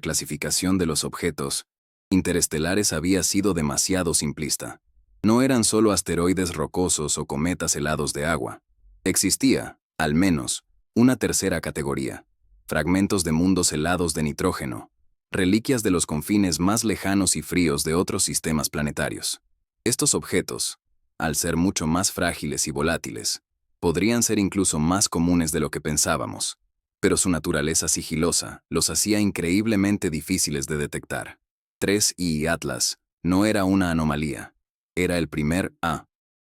clasificación de los objetos interestelares había sido demasiado simplista. No eran solo asteroides rocosos o cometas helados de agua. Existía, al menos, una tercera categoría: fragmentos de mundos helados de nitrógeno, reliquias de los confines más lejanos y fríos de otros sistemas planetarios. Estos objetos, al ser mucho más frágiles y volátiles, podrían ser incluso más comunes de lo que pensábamos, pero su naturaleza sigilosa los hacía increíblemente difíciles de detectar. 3I Atlas no era una anomalía, era el primer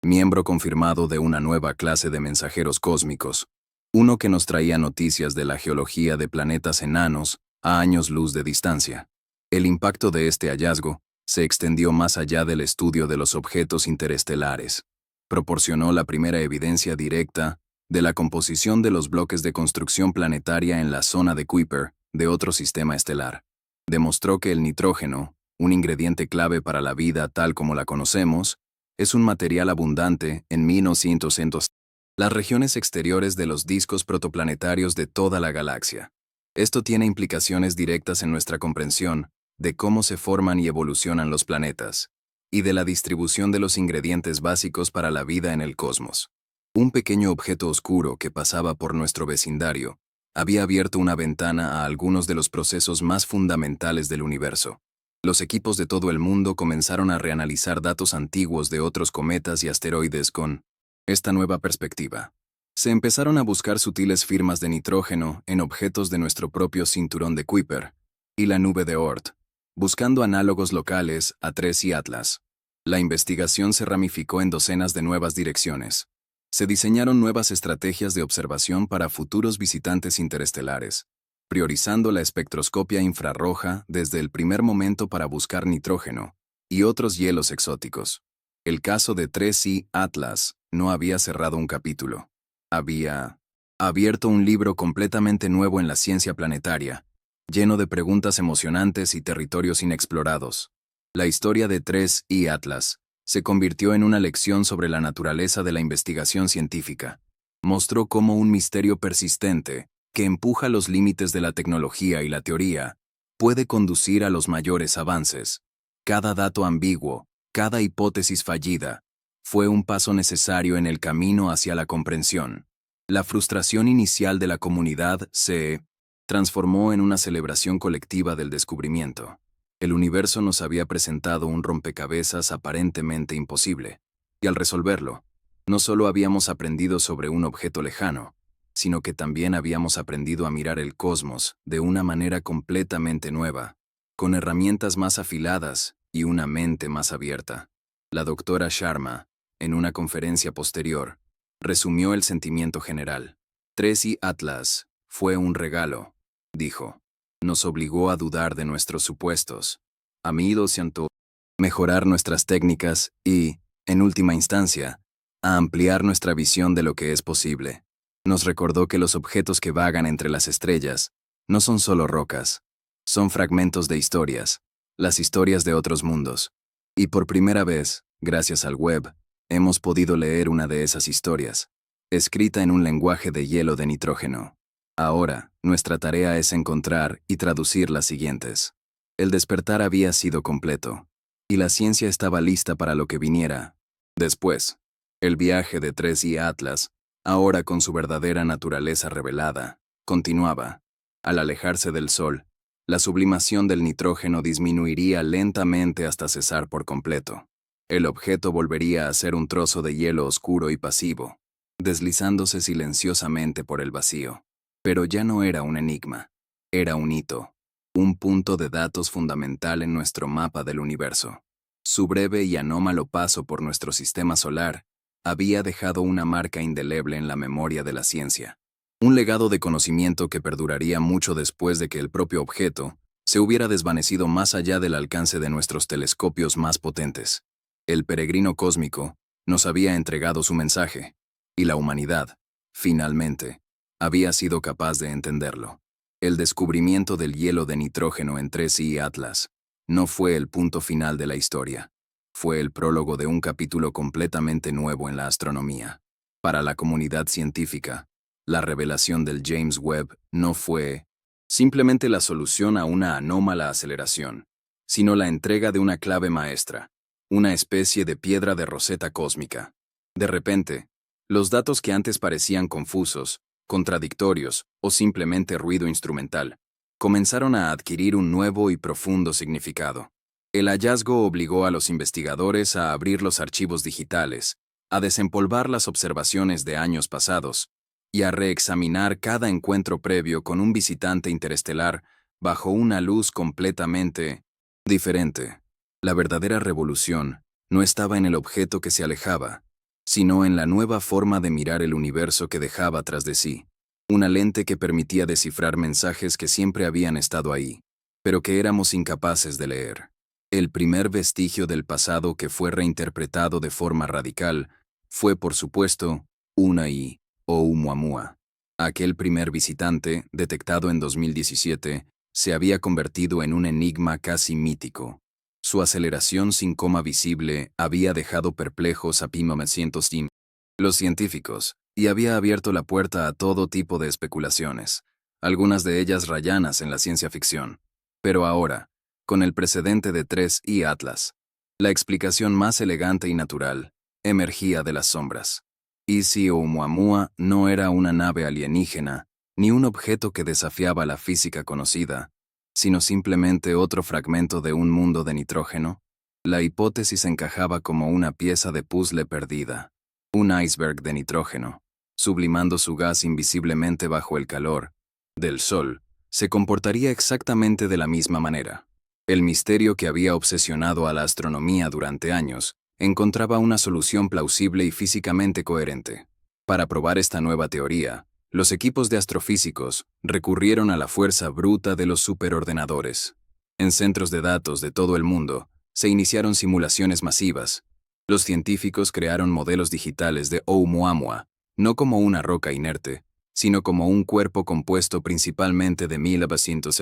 miembro confirmado de una nueva clase de mensajeros cósmicos, uno que nos traía noticias de la geología de planetas enanos a años luz de distancia. El impacto de este hallazgo se extendió más allá del estudio de los objetos interestelares. Proporcionó la primera evidencia directa de la composición de los bloques de construcción planetaria en la zona de Kuiper de otro sistema estelar. Demostró que el nitrógeno, un ingrediente clave para la vida tal como la conocemos, es un material abundante en 1900 las regiones exteriores de los discos protoplanetarios de toda la galaxia. Esto tiene implicaciones directas en nuestra comprensión de cómo se forman y evolucionan los planetas, y de la distribución de los ingredientes básicos para la vida en el cosmos. Un pequeño objeto oscuro que pasaba por nuestro vecindario había abierto una ventana a algunos de los procesos más fundamentales del universo. Los equipos de todo el mundo comenzaron a reanalizar datos antiguos de otros cometas y asteroides con esta nueva perspectiva. Se empezaron a buscar sutiles firmas de nitrógeno en objetos de nuestro propio cinturón de Kuiper y la nube de Oort, buscando análogos locales a 3I Atlas. La investigación se ramificó en docenas de nuevas direcciones. Se diseñaron nuevas estrategias de observación para futuros visitantes interestelares, priorizando la espectroscopia infrarroja desde el primer momento para buscar nitrógeno y otros hielos exóticos. El caso de 3I Atlas no había cerrado un capítulo. Había abierto un libro completamente nuevo en la ciencia planetaria, lleno de preguntas emocionantes y territorios inexplorados. La historia de 3I Atlas se convirtió en una lección sobre la naturaleza de la investigación científica. Mostró cómo un misterio persistente, que empuja los límites de la tecnología y la teoría, puede conducir a los mayores avances. Cada dato ambiguo, cada hipótesis fallida, fue un paso necesario en el camino hacia la comprensión. La frustración inicial de la comunidad se transformó en una celebración colectiva del descubrimiento. El universo nos había presentado un rompecabezas aparentemente imposible, y al resolverlo, no solo habíamos aprendido sobre un objeto lejano, sino que también habíamos aprendido a mirar el cosmos de una manera completamente nueva, con herramientas más afiladas y una mente más abierta. La doctora Sharma, en una conferencia posterior, resumió el sentimiento general. 3I Atlas fue un regalo, dijo. Nos obligó a dudar de nuestros supuestos, a mejorar nuestras técnicas y, en última instancia, a ampliar nuestra visión de lo que es posible. Nos recordó que los objetos que vagan entre las estrellas no son solo rocas, son fragmentos de historias, las historias de otros mundos. Y por primera vez, gracias al web, hemos podido leer una de esas historias, escrita en un lenguaje de hielo de nitrógeno. Ahora, nuestra tarea es encontrar y traducir las siguientes. El despertar había sido completo, y la ciencia estaba lista para lo que viniera. Después, el viaje de 3I Atlas, ahora con su verdadera naturaleza revelada, continuaba. Al alejarse del Sol, la sublimación del nitrógeno disminuiría lentamente hasta cesar por completo. El objeto volvería a ser un trozo de hielo oscuro y pasivo, deslizándose silenciosamente por el vacío. Pero ya no era un enigma, era un hito, un punto de datos fundamental en nuestro mapa del universo. Su breve y anómalo paso por nuestro sistema solar había dejado una marca indeleble en la memoria de la ciencia, un legado de conocimiento que perduraría mucho después de que el propio objeto se hubiera desvanecido más allá del alcance de nuestros telescopios más potentes. El peregrino cósmico nos había entregado su mensaje, y la humanidad, finalmente, había sido capaz de entenderlo. El descubrimiento del hielo de nitrógeno en 3I Atlas no fue el punto final de la historia. Fue el prólogo de un capítulo completamente nuevo en la astronomía. Para la comunidad científica, la revelación del James Webb no fue simplemente la solución a una anómala aceleración, sino la entrega de una clave maestra, una especie de piedra de roseta cósmica. De repente, los datos que antes parecían confusos, contradictorios o simplemente ruido instrumental, comenzaron a adquirir un nuevo y profundo significado. El hallazgo obligó a los investigadores a abrir los archivos digitales, a desempolvar las observaciones de años pasados y a reexaminar cada encuentro previo con un visitante interestelar bajo una luz completamente diferente. La verdadera revolución no estaba en el objeto que se alejaba, sino en la nueva forma de mirar el universo que dejaba tras de sí, una lente que permitía descifrar mensajes que siempre habían estado ahí, pero que éramos incapaces de leer. El primer vestigio del pasado que fue reinterpretado de forma radical fue, por supuesto, Unai, o Oumuamua. Aquel primer visitante, detectado en 2017, se había convertido en un enigma casi mítico. Su aceleración sin coma visible había dejado perplejos a P-900 los científicos, y había abierto la puerta a todo tipo de especulaciones, algunas de ellas rayanas en la ciencia ficción. Pero ahora, con el precedente de 3I Atlas, la explicación más elegante y natural emergía de las sombras. Y si Oumuamua no era una nave alienígena, ni un objeto que desafiaba la física conocida, sino simplemente otro fragmento de un mundo de nitrógeno, la hipótesis encajaba como una pieza de puzzle perdida. Un iceberg de nitrógeno, sublimando su gas invisiblemente bajo el calor del Sol, se comportaría exactamente de la misma manera. El misterio que había obsesionado a la astronomía durante años encontraba una solución plausible y físicamente coherente. Para probar esta nueva teoría, los equipos de astrofísicos recurrieron a la fuerza bruta de los superordenadores. En centros de datos de todo el mundo, se iniciaron simulaciones masivas. Los científicos crearon modelos digitales de Oumuamua, no como una roca inerte, sino como un cuerpo compuesto principalmente de 1900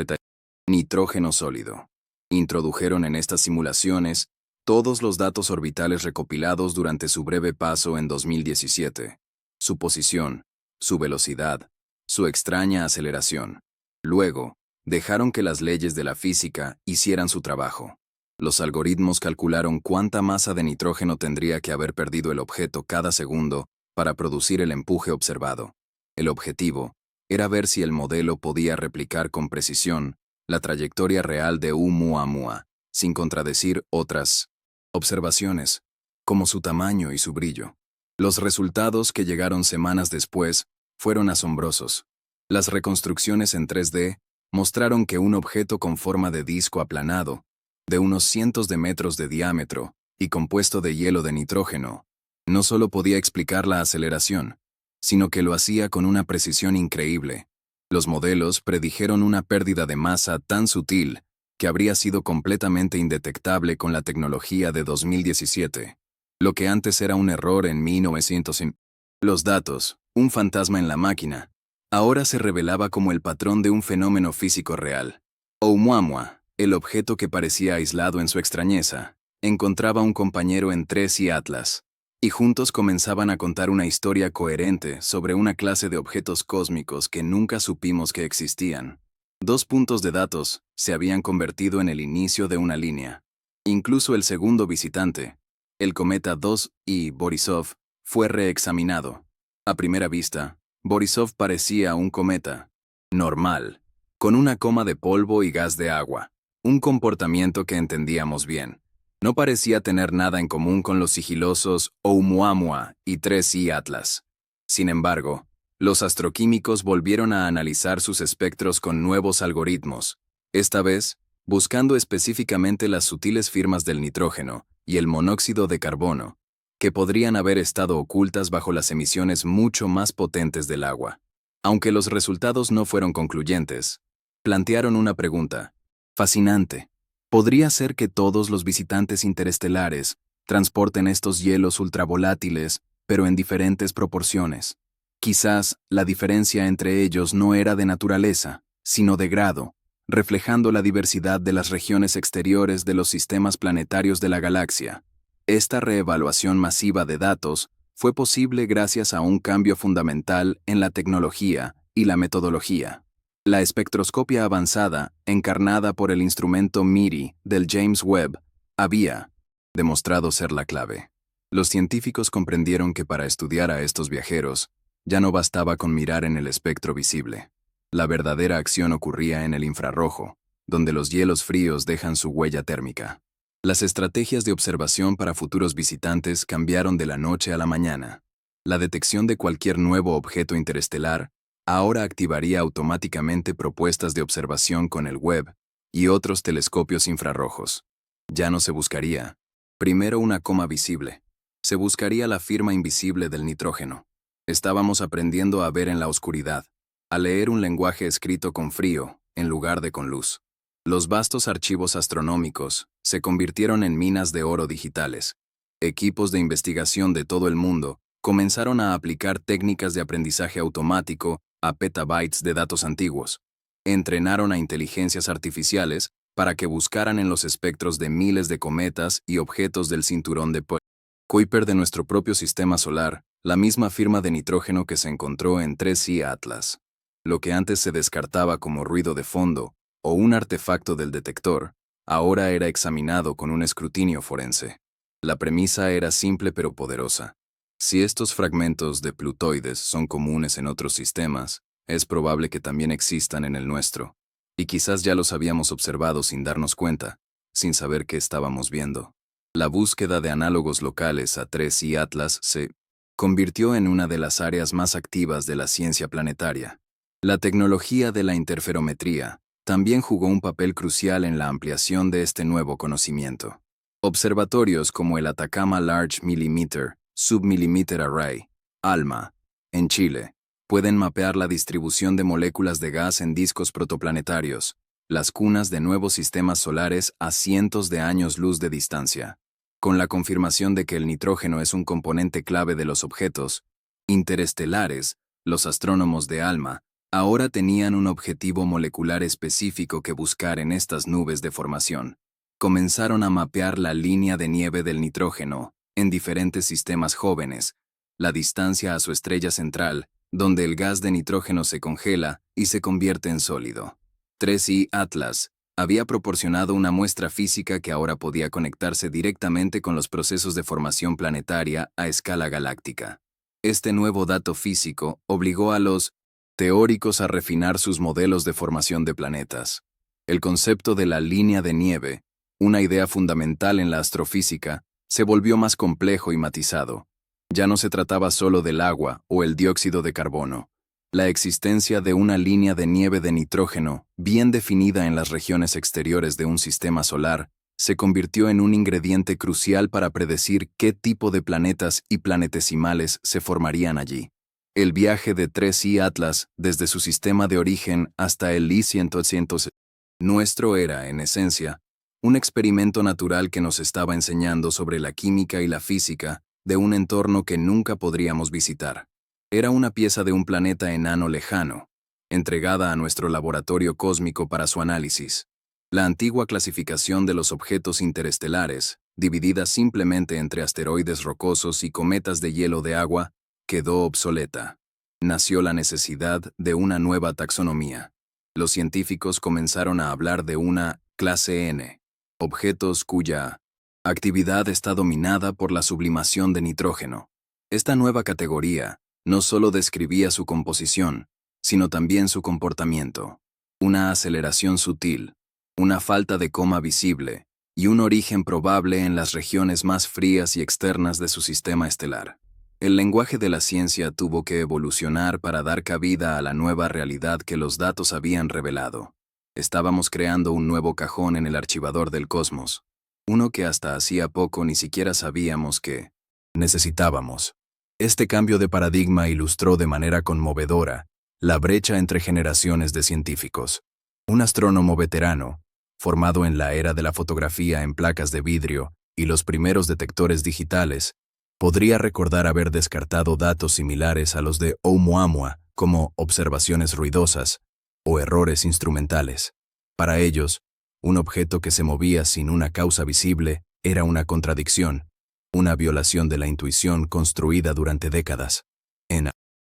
nitrógeno sólido. Introdujeron en estas simulaciones todos los datos orbitales recopilados durante su breve paso en 2017, su posición, su velocidad, su extraña aceleración. Luego, dejaron que las leyes de la física hicieran su trabajo. Los algoritmos calcularon cuánta masa de nitrógeno tendría que haber perdido el objeto cada segundo para producir el empuje observado. El objetivo era ver si el modelo podía replicar con precisión la trayectoria real de Oumuamua, sin contradecir otras observaciones, como su tamaño y su brillo. Los resultados que llegaron semanas después fueron asombrosos. Las reconstrucciones en 3D mostraron que un objeto con forma de disco aplanado, de unos cientos de metros de diámetro y compuesto de hielo de nitrógeno, no solo podía explicar la aceleración, sino que lo hacía con una precisión increíble. Los modelos predijeron una pérdida de masa tan sutil que habría sido completamente indetectable con la tecnología de 2017, lo que antes era un error en 1900. Los datos, un fantasma en la máquina, ahora se revelaba como el patrón de un fenómeno físico real. Oumuamua, el objeto que parecía aislado en su extrañeza, encontraba un compañero en 3I Atlas, y juntos comenzaban a contar una historia coherente sobre una clase de objetos cósmicos que nunca supimos que existían. Dos puntos de datos se habían convertido en el inicio de una línea. Incluso el segundo visitante, el cometa 2I Borisov, fue reexaminado. A primera vista, Borisov parecía un cometa normal, con una coma de polvo y gas de agua, un comportamiento que entendíamos bien. No parecía tener nada en común con los sigilosos Oumuamua y 3I Atlas. Sin embargo, los astroquímicos volvieron a analizar sus espectros con nuevos algoritmos, esta vez buscando específicamente las sutiles firmas del nitrógeno y el monóxido de carbono, que podrían haber estado ocultas bajo las emisiones mucho más potentes del agua. Aunque los resultados no fueron concluyentes, plantearon una pregunta fascinante. ¿Podría ser que todos los visitantes interestelares transporten estos hielos ultravolátiles, pero en diferentes proporciones? Quizás la diferencia entre ellos no era de naturaleza, sino de grado, reflejando la diversidad de las regiones exteriores de los sistemas planetarios de la galaxia. Esta reevaluación masiva de datos fue posible gracias a un cambio fundamental en la tecnología y la metodología. La espectroscopia avanzada, encarnada por el instrumento MIRI del James Webb, había demostrado ser la clave. Los científicos comprendieron que para estudiar a estos viajeros, ya no bastaba con mirar en el espectro visible. La verdadera acción ocurría en el infrarrojo, donde los hielos fríos dejan su huella térmica. Las estrategias de observación para futuros visitantes cambiaron de la noche a la mañana. La detección de cualquier nuevo objeto interestelar ahora activaría automáticamente propuestas de observación con el Webb y otros telescopios infrarrojos. Ya no se buscaría, primero, una coma visible. Se buscaría la firma invisible del nitrógeno. Estábamos aprendiendo a ver en la oscuridad, a leer un lenguaje escrito con frío, en lugar de con luz. Los vastos archivos astronómicos se convirtieron en minas de oro digitales. Equipos de investigación de todo el mundo comenzaron a aplicar técnicas de aprendizaje automático a petabytes de datos antiguos. Entrenaron a inteligencias artificiales para que buscaran en los espectros de miles de cometas y objetos del cinturón de Kuiper de nuestro propio sistema solar, la misma firma de nitrógeno que se encontró en 3I Atlas. Lo que antes se descartaba como ruido de fondo o un artefacto del detector, ahora era examinado con un escrutinio forense. La premisa era simple pero poderosa. Si estos fragmentos de plutoides son comunes en otros sistemas, es probable que también existan en el nuestro. Y quizás ya los habíamos observado sin darnos cuenta, sin saber qué estábamos viendo. La búsqueda de análogos locales a 3I Atlas se convirtió en una de las áreas más activas de la ciencia planetaria. La tecnología de la interferometría también jugó un papel crucial en la ampliación de este nuevo conocimiento. Observatorios como el Atacama Large Millimeter Submillimeter Array, ALMA, en Chile, pueden mapear la distribución de moléculas de gas en discos protoplanetarios, las cunas de nuevos sistemas solares a cientos de años luz de distancia. Con la confirmación de que el nitrógeno es un componente clave de los objetos interestelares, los astrónomos de ALMA ahora tenían un objetivo molecular específico que buscar en estas nubes de formación. Comenzaron a mapear la línea de nieve del nitrógeno en diferentes sistemas jóvenes, la distancia a su estrella central, donde el gas de nitrógeno se congela y se convierte en sólido. 3I Atlas había proporcionado una muestra física que ahora podía conectarse directamente con los procesos de formación planetaria a escala galáctica. Este nuevo dato físico obligó a los teóricos a refinar sus modelos de formación de planetas. El concepto de la línea de nieve, una idea fundamental en la astrofísica, se volvió más complejo y matizado. Ya no se trataba solo del agua o el dióxido de carbono. La existencia de una línea de nieve de nitrógeno, bien definida en las regiones exteriores de un sistema solar, se convirtió en un ingrediente crucial para predecir qué tipo de planetas y planetesimales se formarían allí. El viaje de 3I Atlas desde su sistema de origen hasta el I-100 nuestro era, en esencia, un experimento natural que nos estaba enseñando sobre la química y la física de un entorno que nunca podríamos visitar. Era una pieza de un planeta enano lejano, entregada a nuestro laboratorio cósmico para su análisis. La antigua clasificación de los objetos interestelares, dividida simplemente entre asteroides rocosos y cometas de hielo de agua, quedó obsoleta. Nació la necesidad de una nueva taxonomía. Los científicos comenzaron a hablar de una clase N, objetos cuya actividad está dominada por la sublimación de nitrógeno. Esta nueva categoría no solo describía su composición, sino también su comportamiento. Una aceleración sutil, una falta de coma visible y un origen probable en las regiones más frías y externas de su sistema estelar. El lenguaje de la ciencia tuvo que evolucionar para dar cabida a la nueva realidad que los datos habían revelado. Estábamos creando un nuevo cajón en el archivador del cosmos, uno que hasta hacía poco ni siquiera sabíamos que necesitábamos. Este cambio de paradigma ilustró de manera conmovedora la brecha entre generaciones de científicos. Un astrónomo veterano, formado en la era de la fotografía en placas de vidrio y los primeros detectores digitales, podría recordar haber descartado datos similares a los de Oumuamua como observaciones ruidosas o errores instrumentales. Para ellos, un objeto que se movía sin una causa visible era una contradicción, una violación de la intuición construida durante décadas. En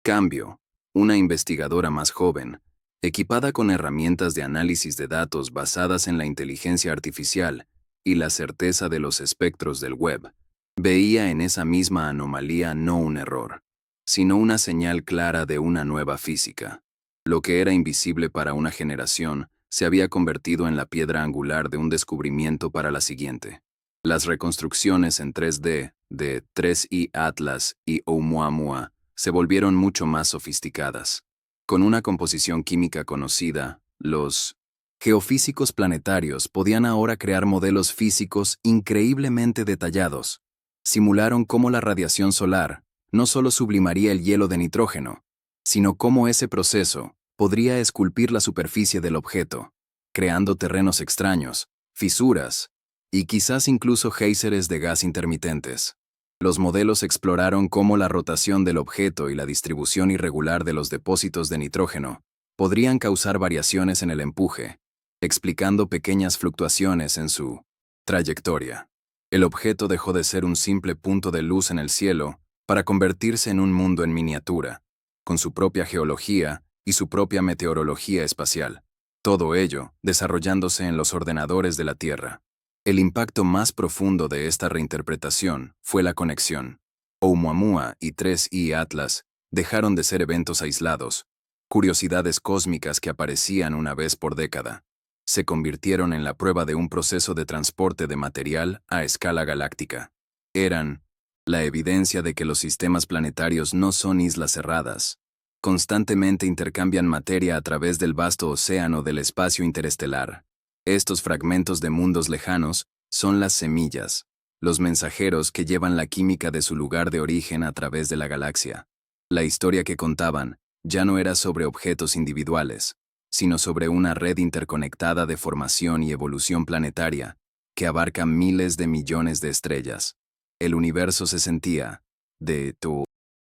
cambio, una investigadora más joven, equipada con herramientas de análisis de datos basadas en la inteligencia artificial, y la certeza de los espectros del web, veía en esa misma anomalía no un error, sino una señal clara de una nueva física. Lo que era invisible para una generación se había convertido en la piedra angular de un descubrimiento para la siguiente. Las reconstrucciones en 3D de 3I Atlas y Oumuamua se volvieron mucho más sofisticadas. Con una composición química conocida, los geofísicos planetarios podían ahora crear modelos físicos increíblemente detallados. Simularon cómo la radiación solar no solo sublimaría el hielo de nitrógeno, sino cómo ese proceso podría esculpir la superficie del objeto, creando terrenos extraños, fisuras, y quizás incluso géiseres de gas intermitentes. Los modelos exploraron cómo la rotación del objeto y la distribución irregular de los depósitos de nitrógeno podrían causar variaciones en el empuje, explicando pequeñas fluctuaciones en su trayectoria. El objeto dejó de ser un simple punto de luz en el cielo para convertirse en un mundo en miniatura, con su propia geología y su propia meteorología espacial, todo ello desarrollándose en los ordenadores de la Tierra. El impacto más profundo de esta reinterpretación fue la conexión. Oumuamua y 3I Atlas dejaron de ser eventos aislados, curiosidades cósmicas que aparecían una vez por década. Se convirtieron en la prueba de un proceso de transporte de material a escala galáctica. Eran la evidencia de que los sistemas planetarios no son islas cerradas. Constantemente intercambian materia a través del vasto océano del espacio interestelar. Estos fragmentos de mundos lejanos son las semillas, los mensajeros que llevan la química de su lugar de origen a través de la galaxia. La historia que contaban ya no era sobre objetos individuales, sino sobre una red interconectada de formación y evolución planetaria que abarca miles de millones de estrellas. El universo se sentía, de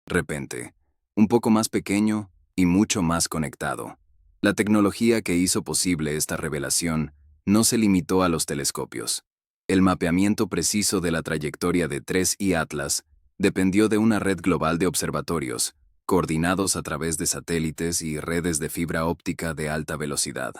repente, un poco más pequeño y mucho más conectado. La tecnología que hizo posible esta revelación no se limitó a los telescopios. El mapeamiento preciso de la trayectoria de 3I Atlas dependió de una red global de observatorios, coordinados a través de satélites y redes de fibra óptica de alta velocidad.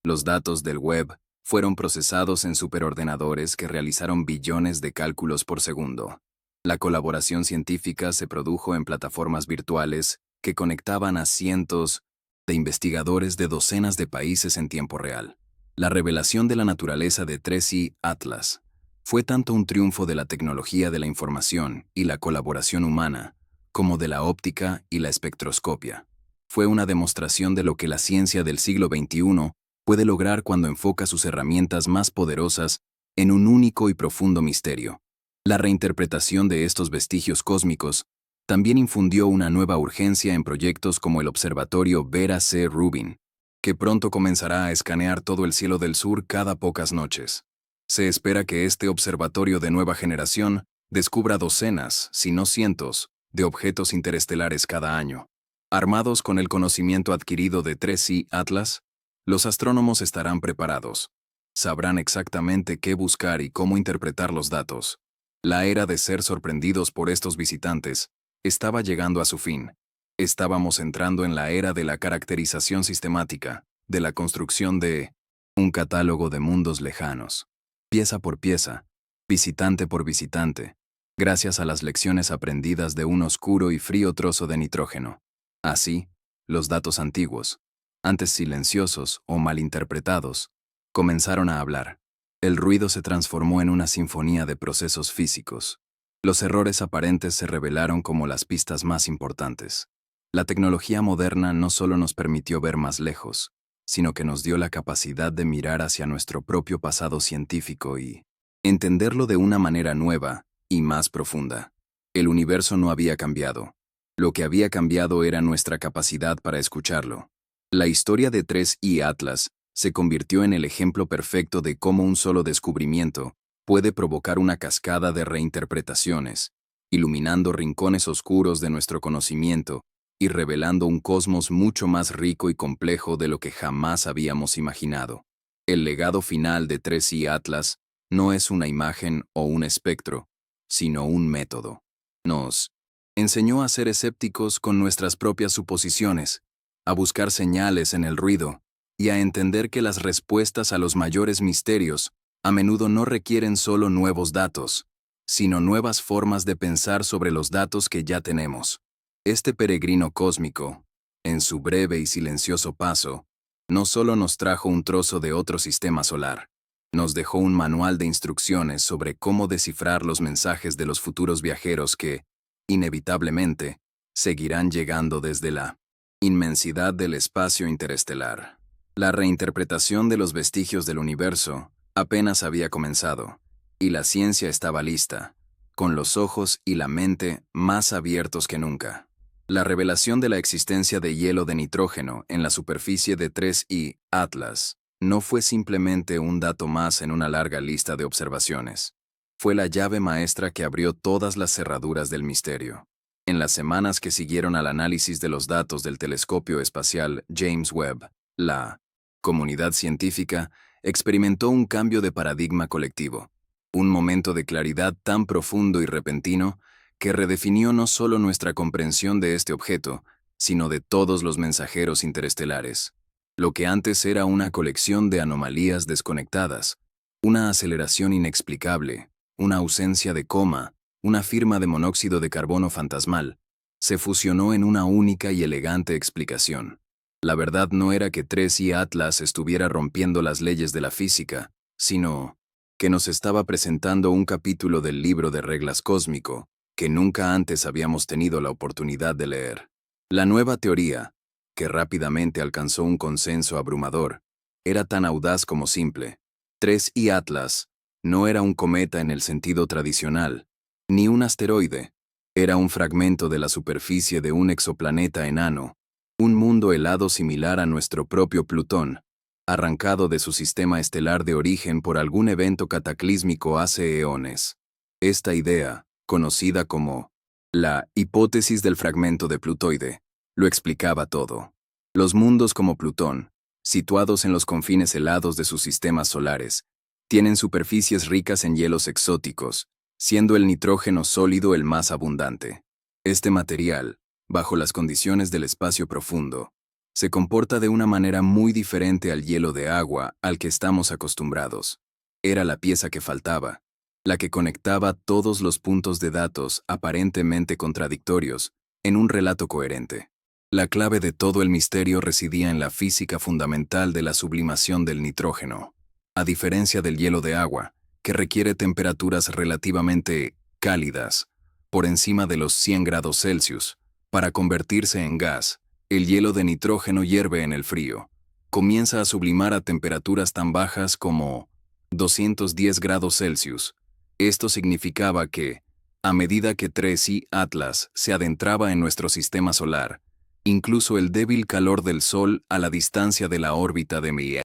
Los datos del web fueron procesados en superordenadores que realizaron billones de cálculos por segundo. La colaboración científica se produjo en plataformas virtuales que conectaban a cientos de investigadores de docenas de países en tiempo real. La revelación de la naturaleza de 3I Atlas fue tanto un triunfo de la tecnología de la información y la colaboración humana, como de la óptica y la espectroscopia. Fue una demostración de lo que la ciencia del siglo XXI puede lograr cuando enfoca sus herramientas más poderosas en un único y profundo misterio. La reinterpretación de estos vestigios cósmicos también infundió una nueva urgencia en proyectos como el Observatorio Vera C. Rubin, que pronto comenzará a escanear todo el cielo del sur cada pocas noches. Se espera que este observatorio de nueva generación descubra docenas, si no cientos, de objetos interestelares cada año. Armados con el conocimiento adquirido de 3I Atlas, los astrónomos estarán preparados. Sabrán exactamente qué buscar y cómo interpretar los datos. La era de ser sorprendidos por estos visitantes estaba llegando a su fin. Estábamos entrando en la era de la caracterización sistemática, de la construcción de un catálogo de mundos lejanos, pieza por pieza, visitante por visitante, gracias a las lecciones aprendidas de un oscuro y frío trozo de nitrógeno. Así, los datos antiguos, antes silenciosos o malinterpretados, comenzaron a hablar. El ruido se transformó en una sinfonía de procesos físicos. Los errores aparentes se revelaron como las pistas más importantes. La tecnología moderna no solo nos permitió ver más lejos, sino que nos dio la capacidad de mirar hacia nuestro propio pasado científico y entenderlo de una manera nueva y más profunda. El universo no había cambiado. Lo que había cambiado era nuestra capacidad para escucharlo. La historia de 3I Atlas se convirtió en el ejemplo perfecto de cómo un solo descubrimiento puede provocar una cascada de reinterpretaciones, iluminando rincones oscuros de nuestro conocimiento y revelando un cosmos mucho más rico y complejo de lo que jamás habíamos imaginado. El legado final de 3I Atlas no es una imagen o un espectro, sino un método. Nos enseñó a ser escépticos con nuestras propias suposiciones, a buscar señales en el ruido y a entender que las respuestas a los mayores misterios a menudo no requieren solo nuevos datos, sino nuevas formas de pensar sobre los datos que ya tenemos. Este peregrino cósmico, en su breve y silencioso paso, no solo nos trajo un trozo de otro sistema solar, nos dejó un manual de instrucciones sobre cómo descifrar los mensajes de los futuros viajeros que, inevitablemente, seguirán llegando desde la inmensidad del espacio interestelar. La reinterpretación de los vestigios del universo apenas había comenzado, y la ciencia estaba lista, con los ojos y la mente más abiertos que nunca. La revelación de la existencia de hielo de nitrógeno en la superficie de 3I Atlas no fue simplemente un dato más en una larga lista de observaciones. Fue la llave maestra que abrió todas las cerraduras del misterio. En las semanas que siguieron al análisis de los datos del telescopio espacial James Webb, la comunidad científica experimentó un cambio de paradigma colectivo, un momento de claridad tan profundo y repentino que redefinió no solo nuestra comprensión de este objeto, sino de todos los mensajeros interestelares. Lo que antes era una colección de anomalías desconectadas, una aceleración inexplicable, una ausencia de coma, una firma de monóxido de carbono fantasmal, se fusionó en una única y elegante explicación. La verdad no era que 3I Atlas estuviera rompiendo las leyes de la física, sino que nos estaba presentando un capítulo del libro de reglas cósmico que nunca antes habíamos tenido la oportunidad de leer. La nueva teoría, que rápidamente alcanzó un consenso abrumador, era tan audaz como simple. 3I Atlas no era un cometa en el sentido tradicional, ni un asteroide. Era un fragmento de la superficie de un exoplaneta enano, un mundo helado similar a nuestro propio Plutón, arrancado de su sistema estelar de origen por algún evento cataclísmico hace eones. Esta idea, conocida como la hipótesis del fragmento de Plutoide, lo explicaba todo. Los mundos como Plutón, situados en los confines helados de sus sistemas solares, tienen superficies ricas en hielos exóticos, siendo el nitrógeno sólido el más abundante. Este material, bajo las condiciones del espacio profundo, se comporta de una manera muy diferente al hielo de agua al que estamos acostumbrados. Era la pieza que faltaba, la que conectaba todos los puntos de datos aparentemente contradictorios en un relato coherente. La clave de todo el misterio residía en la física fundamental de la sublimación del nitrógeno. A diferencia del hielo de agua, que requiere temperaturas relativamente cálidas, por encima de los 100 grados Celsius, para convertirse en gas, el hielo de nitrógeno hierve en el frío. Comienza a sublimar a temperaturas tan bajas como 210 grados Celsius. Esto significaba que, a medida que 3I Atlas se adentraba en nuestro sistema solar, incluso el débil calor del Sol a la distancia de la órbita de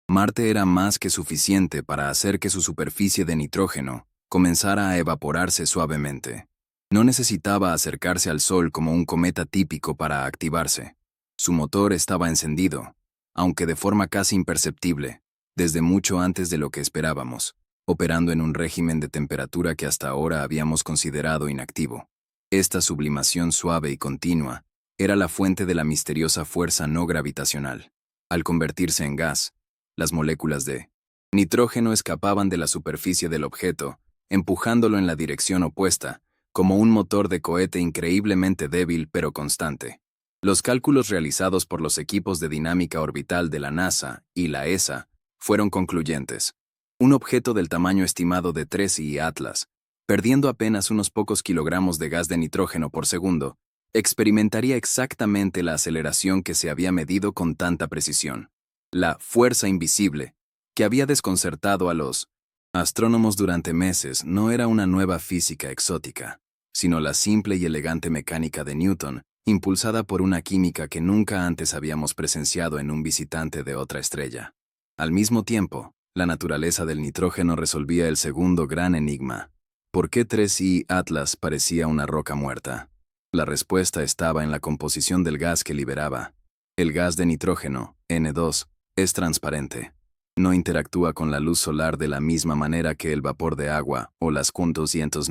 Marte era más que suficiente para hacer que su superficie de nitrógeno comenzara a evaporarse suavemente. No necesitaba acercarse al Sol como un cometa típico para activarse. Su motor estaba encendido, aunque de forma casi imperceptible, desde mucho antes de lo que esperábamos, operando en un régimen de temperatura que hasta ahora habíamos considerado inactivo. Esta sublimación suave y continua era la fuente de la misteriosa fuerza no gravitacional. Al convertirse en gas, las moléculas de nitrógeno escapaban de la superficie del objeto, empujándolo en la dirección opuesta, como un motor de cohete increíblemente débil pero constante. Los cálculos realizados por los equipos de dinámica orbital de la NASA y la ESA fueron concluyentes. Un objeto del tamaño estimado de 3I Atlas, perdiendo apenas unos pocos kilogramos de gas de nitrógeno por segundo, experimentaría exactamente la aceleración que se había medido con tanta precisión. La fuerza invisible, que había desconcertado a los astrónomos durante meses, no era una nueva física exótica, sino la simple y elegante mecánica de Newton, impulsada por una química que nunca antes habíamos presenciado en un visitante de otra estrella. Al mismo tiempo, la naturaleza del nitrógeno resolvía el segundo gran enigma. ¿Por qué 3I Atlas parecía una roca muerta? La respuesta estaba en la composición del gas que liberaba. El gas de nitrógeno, N2, es transparente. No interactúa con la luz solar de la misma manera que el vapor de agua o las 200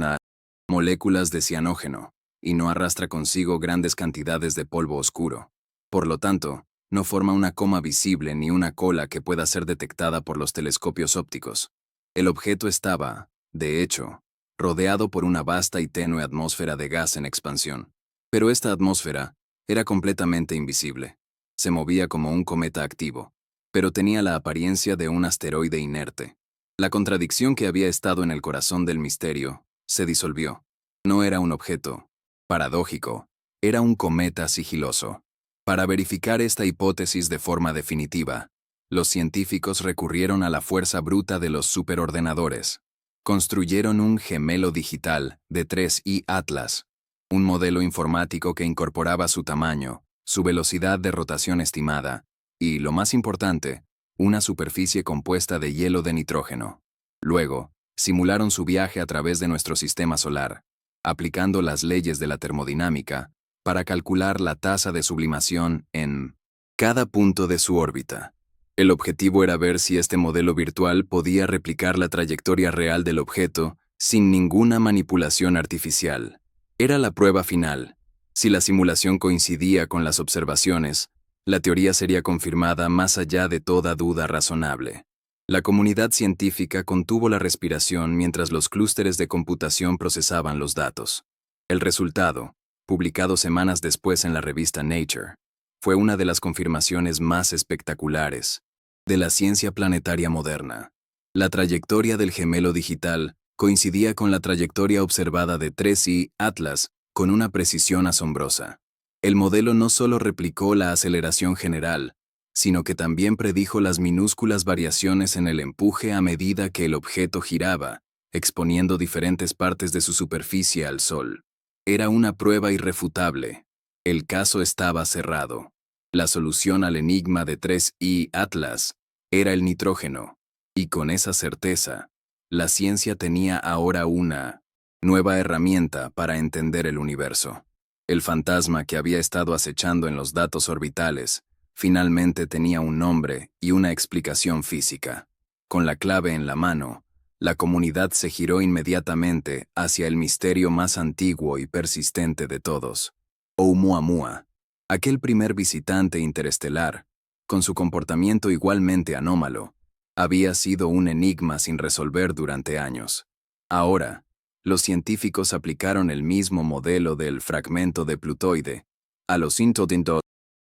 moléculas de cianógeno, y no arrastra consigo grandes cantidades de polvo oscuro. Por lo tanto, no forma una coma visible ni una cola que pueda ser detectada por los telescopios ópticos. El objeto estaba, de hecho, rodeado por una vasta y tenue atmósfera de gas en expansión. Pero esta atmósfera era completamente invisible. Se movía como un cometa activo, pero tenía la apariencia de un asteroide inerte. La contradicción que había estado en el corazón del misterio se disolvió. No era un objeto paradójico, era un cometa sigiloso. Para verificar esta hipótesis de forma definitiva, los científicos recurrieron a la fuerza bruta de los superordenadores. Construyeron un gemelo digital de 3i Atlas, un modelo informático que incorporaba su tamaño, su velocidad de rotación estimada y, lo más importante, una superficie compuesta de hielo de nitrógeno. Luego, simularon su viaje a través de nuestro sistema solar, aplicando las leyes de la termodinámica para calcular la tasa de sublimación en cada punto de su órbita. El objetivo era ver si este modelo virtual podía replicar la trayectoria real del objeto sin ninguna manipulación artificial. Era la prueba final. Si la simulación coincidía con las observaciones, la teoría sería confirmada más allá de toda duda razonable. La comunidad científica contuvo la respiración mientras los clústeres de computación procesaban los datos. El resultado, publicado semanas después en la revista Nature, fue una de las confirmaciones más espectaculares de la ciencia planetaria moderna. La trayectoria del gemelo digital coincidía con la trayectoria observada de 3i Atlas con una precisión asombrosa. El modelo no solo replicó la aceleración general, sino que también predijo las minúsculas variaciones en el empuje a medida que el objeto giraba, exponiendo diferentes partes de su superficie al Sol. Era una prueba irrefutable. El caso estaba cerrado. La solución al enigma de 3i Atlas era el nitrógeno, y con esa certeza, la ciencia tenía ahora una nueva herramienta para entender el universo. El fantasma que había estado acechando en los datos orbitales finalmente tenía un nombre y una explicación física. Con la clave en la mano, la comunidad se giró inmediatamente hacia el misterio más antiguo y persistente de todos: Oumuamua, aquel primer visitante interestelar, con su comportamiento igualmente anómalo, había sido un enigma sin resolver durante años. Ahora, los científicos aplicaron el mismo modelo del fragmento de plutoide a los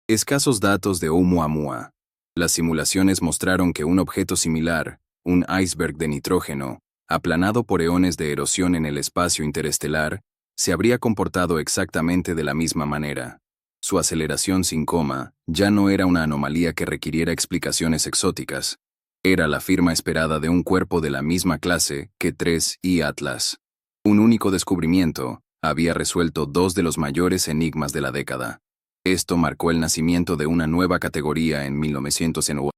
escasos datos de Oumuamua. Las simulaciones mostraron que un objeto similar, un iceberg de nitrógeno, aplanado por eones de erosión en el espacio interestelar, se habría comportado exactamente de la misma manera. Su aceleración sin coma ya no era una anomalía que requiriera explicaciones exóticas. Era la firma esperada de un cuerpo de la misma clase que 3i Atlas. Un único descubrimiento había resuelto dos de los mayores enigmas de la década. Esto marcó el nacimiento de una nueva categoría en 1909,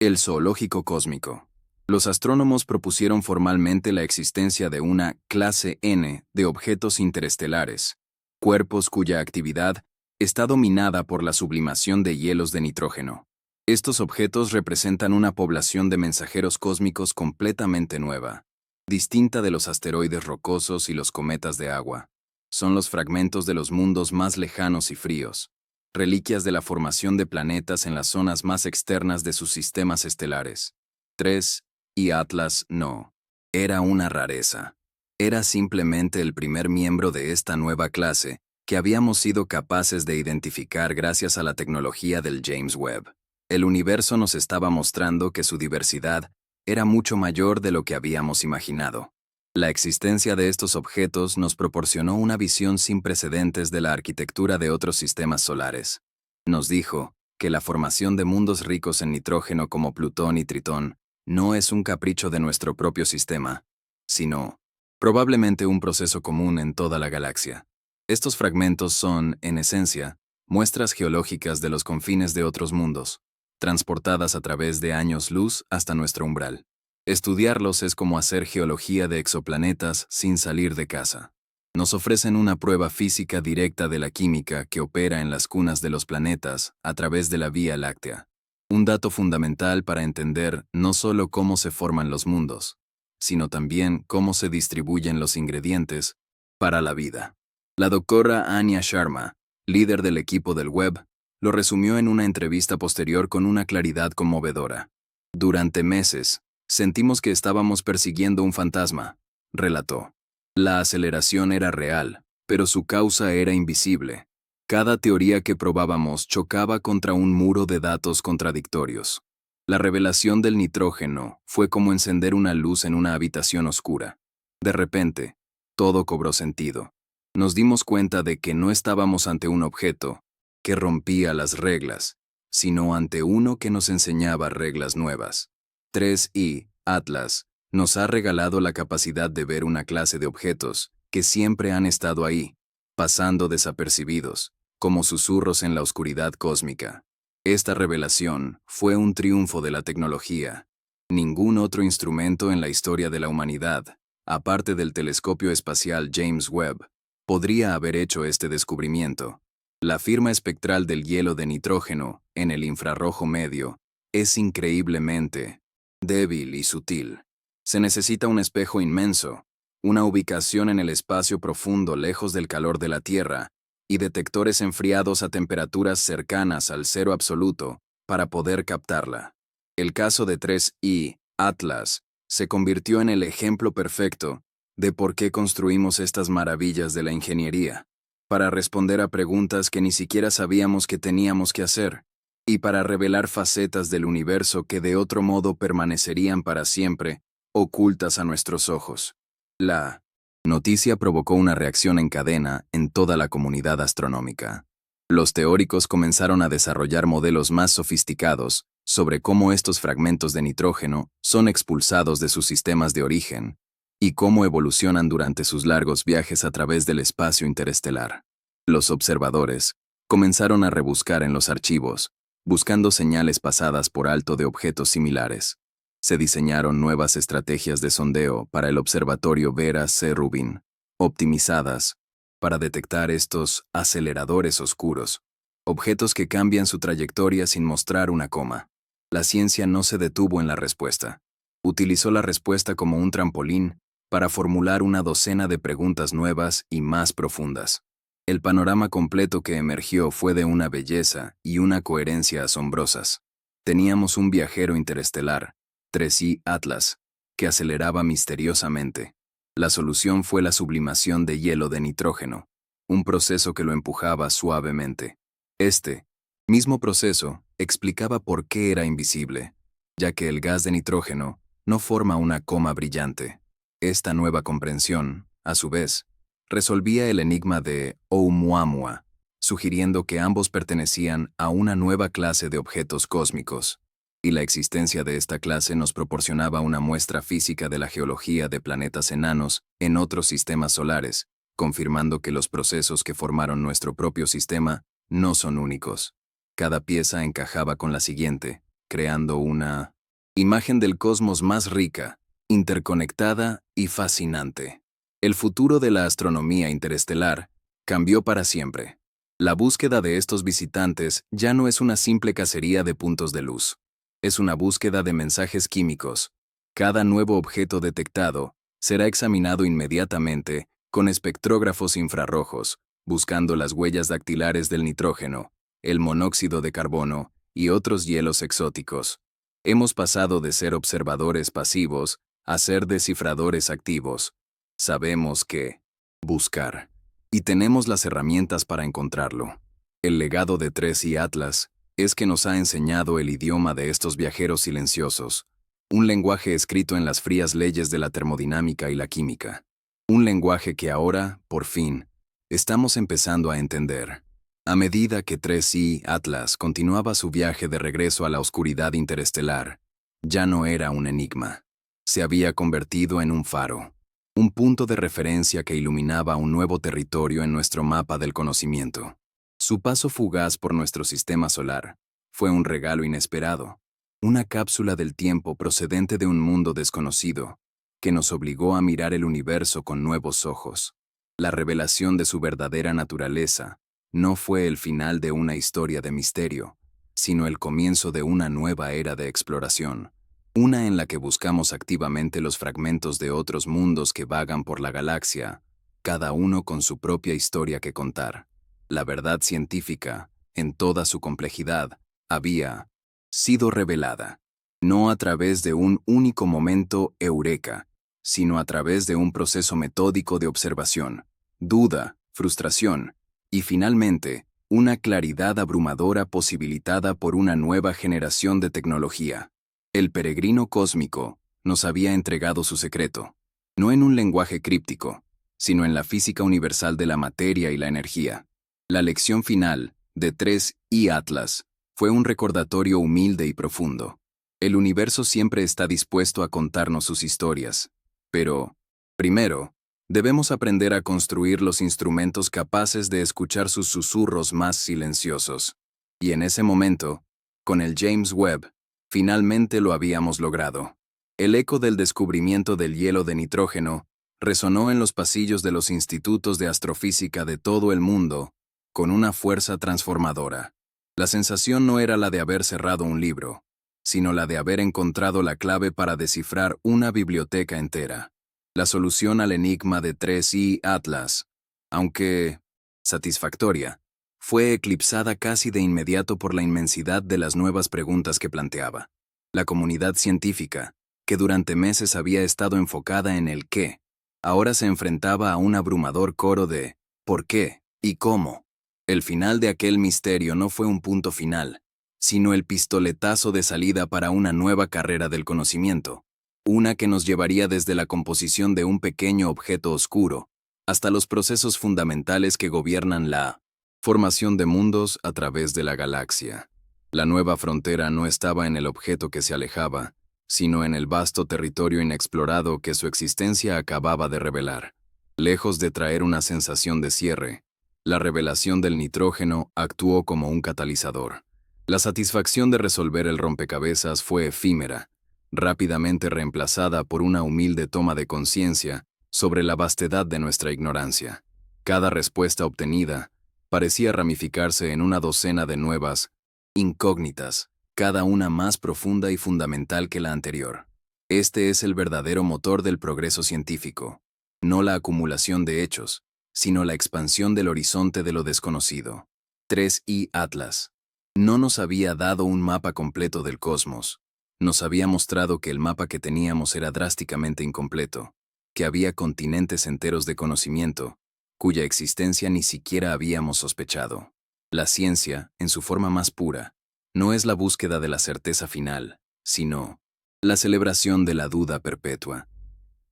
el zoológico cósmico. Los astrónomos propusieron formalmente la existencia de una clase N de objetos interestelares, cuerpos cuya actividad está dominada por la sublimación de hielos de nitrógeno. Estos objetos representan una población de mensajeros cósmicos completamente nueva, distinta de los asteroides rocosos y los cometas de agua. Son los fragmentos de los mundos más lejanos y fríos, reliquias de la formación de planetas en las zonas más externas de sus sistemas estelares. 3i Atlas no era una rareza. Era simplemente el primer miembro de esta nueva clase que habíamos sido capaces de identificar gracias a la tecnología del James Webb. El universo nos estaba mostrando que su diversidad era mucho mayor de lo que habíamos imaginado. La existencia de estos objetos nos proporcionó una visión sin precedentes de la arquitectura de otros sistemas solares. Nos dijo que la formación de mundos ricos en nitrógeno como Plutón y Tritón no es un capricho de nuestro propio sistema, sino probablemente un proceso común en toda la galaxia. Estos fragmentos son, en esencia, muestras geológicas de los confines de otros mundos, transportadas a través de años luz hasta nuestro umbral. Estudiarlos es como hacer geología de exoplanetas sin salir de casa. Nos ofrecen una prueba física directa de la química que opera en las cunas de los planetas a través de la Vía Láctea. Un dato fundamental para entender no solo cómo se forman los mundos, sino también cómo se distribuyen los ingredientes para la vida. La doctora Anya Sharma, líder del equipo del Webb, lo resumió en una entrevista posterior con una claridad conmovedora. Durante meses, Sentimos que estábamos persiguiendo un fantasma, relató. La aceleración era real, pero su causa era invisible. Cada teoría que probábamos chocaba contra un muro de datos contradictorios. La revelación del nitrógeno fue como encender una luz en una habitación oscura. De repente, todo cobró sentido. Nos dimos cuenta de que no estábamos ante un objeto que rompía las reglas, sino ante uno que nos enseñaba reglas nuevas. 3i, Atlas, nos ha regalado la capacidad de ver una clase de objetos que siempre han estado ahí, pasando desapercibidos, como susurros en la oscuridad cósmica. Esta revelación fue un triunfo de la tecnología. Ningún otro instrumento en la historia de la humanidad, aparte del telescopio espacial James Webb, podría haber hecho este descubrimiento. La firma espectral del hielo de nitrógeno, en el infrarrojo medio, es increíblemente débil y sutil. Se necesita un espejo inmenso, una ubicación en el espacio profundo lejos del calor de la Tierra, y detectores enfriados a temperaturas cercanas al cero absoluto para poder captarla. El caso de 3i, Atlas, se convirtió en el ejemplo perfecto de por qué construimos estas maravillas de la ingeniería, para responder a preguntas que ni siquiera sabíamos que teníamos que hacer, y para revelar facetas del universo que de otro modo permanecerían para siempre ocultas a nuestros ojos. La noticia provocó una reacción en cadena en toda la comunidad astronómica. Los teóricos comenzaron a desarrollar modelos más sofisticados sobre cómo estos fragmentos de nitrógeno son expulsados de sus sistemas de origen y cómo evolucionan durante sus largos viajes a través del espacio interestelar. Los observadores comenzaron a rebuscar en los archivos, buscando señales pasadas por alto de objetos similares. Se diseñaron nuevas estrategias de sondeo para el observatorio Vera C. Rubin, optimizadas para detectar estos aceleradores oscuros, objetos que cambian su trayectoria sin mostrar una coma. La ciencia no se detuvo en la respuesta. Utilizó la respuesta como un trampolín para formular una docena de preguntas nuevas y más profundas. El panorama completo que emergió fue de una belleza y una coherencia asombrosas. Teníamos un viajero interestelar, 3i Atlas, que aceleraba misteriosamente. La solución fue la sublimación de hielo de nitrógeno, un proceso que lo empujaba suavemente. Este mismo proceso explicaba por qué era invisible, ya que el gas de nitrógeno no forma una coma brillante. Esta nueva comprensión, a su vez, resolvía el enigma de Oumuamua, sugiriendo que ambos pertenecían a una nueva clase de objetos cósmicos, y la existencia de esta clase nos proporcionaba una muestra física de la geología de planetas enanos en otros sistemas solares, confirmando que los procesos que formaron nuestro propio sistema no son únicos. Cada pieza encajaba con la siguiente, creando una imagen del cosmos más rica, interconectada y fascinante. El futuro de la astronomía interestelar cambió para siempre. La búsqueda de estos visitantes ya no es una simple cacería de puntos de luz. Es una búsqueda de mensajes químicos. Cada nuevo objeto detectado será examinado inmediatamente con espectrógrafos infrarrojos, buscando las huellas dactilares del nitrógeno, el monóxido de carbono y otros hielos exóticos. Hemos pasado de ser observadores pasivos a ser descifradores activos. Sabemos qué buscar, y tenemos las herramientas para encontrarlo. El legado de 3i Atlas es que nos ha enseñado el idioma de estos viajeros silenciosos, un lenguaje escrito en las frías leyes de la termodinámica y la química. Un lenguaje que ahora, por fin, estamos empezando a entender. A medida que 3i Atlas continuaba su viaje de regreso a la oscuridad interestelar, ya no era un enigma. Se había convertido en un faro, un punto de referencia que iluminaba un nuevo territorio en nuestro mapa del conocimiento. Su paso fugaz por nuestro sistema solar fue un regalo inesperado, una cápsula del tiempo procedente de un mundo desconocido, que nos obligó a mirar el universo con nuevos ojos. La revelación de su verdadera naturaleza no fue el final de una historia de misterio, sino el comienzo de una nueva era de exploración, una en la que buscamos activamente los fragmentos de otros mundos que vagan por la galaxia, cada uno con su propia historia que contar. La verdad científica, en toda su complejidad, había sido revelada. no a través de un único momento eureka, sino a través de un proceso metódico de observación, duda, frustración y finalmente, una claridad abrumadora posibilitada por una nueva generación de tecnología. El peregrino cósmico nos había entregado su secreto, no en un lenguaje críptico, sino en la física universal de la materia y la energía. La lección final, de 3I Atlas, fue un recordatorio humilde y profundo. El universo siempre está dispuesto a contarnos sus historias, pero, primero, debemos aprender a construir los instrumentos capaces de escuchar sus susurros más silenciosos. Y en ese momento, con el James Webb, finalmente lo habíamos logrado. El eco del descubrimiento del hielo de nitrógeno resonó en los pasillos de los institutos de astrofísica de todo el mundo, con una fuerza transformadora. La sensación no era la de haber cerrado un libro, sino la de haber encontrado la clave para descifrar una biblioteca entera. La solución al enigma de 3I Atlas, aunque satisfactoria, fue eclipsada casi de inmediato por la inmensidad de las nuevas preguntas que planteaba. La comunidad científica, que durante meses había estado enfocada en el qué, ahora se enfrentaba a un abrumador coro de ¿por qué? ¿Y cómo? El final de aquel misterio no fue un punto final, sino el pistoletazo de salida para una nueva carrera del conocimiento, una que nos llevaría desde la composición de un pequeño objeto oscuro hasta los procesos fundamentales que gobiernan la formación de mundos a través de la galaxia. La nueva frontera no estaba en el objeto que se alejaba, sino en el vasto territorio inexplorado que su existencia acababa de revelar. Lejos de traer una sensación de cierre, la revelación del nitrógeno actuó como un catalizador. La satisfacción de resolver el rompecabezas fue efímera, rápidamente reemplazada por una humilde toma de conciencia sobre la vastedad de nuestra ignorancia. Cada respuesta obtenida parecía ramificarse en una docena de nuevas incógnitas, cada una más profunda y fundamental que la anterior. Este es el verdadero motor del progreso científico, no la acumulación de hechos, sino la expansión del horizonte de lo desconocido. 3I Atlas no nos había dado un mapa completo del cosmos, nos había mostrado que el mapa que teníamos era drásticamente incompleto, que había continentes enteros de conocimiento, cuya existencia ni siquiera habíamos sospechado. La ciencia, en su forma más pura, no es la búsqueda de la certeza final, sino la celebración de la duda perpetua.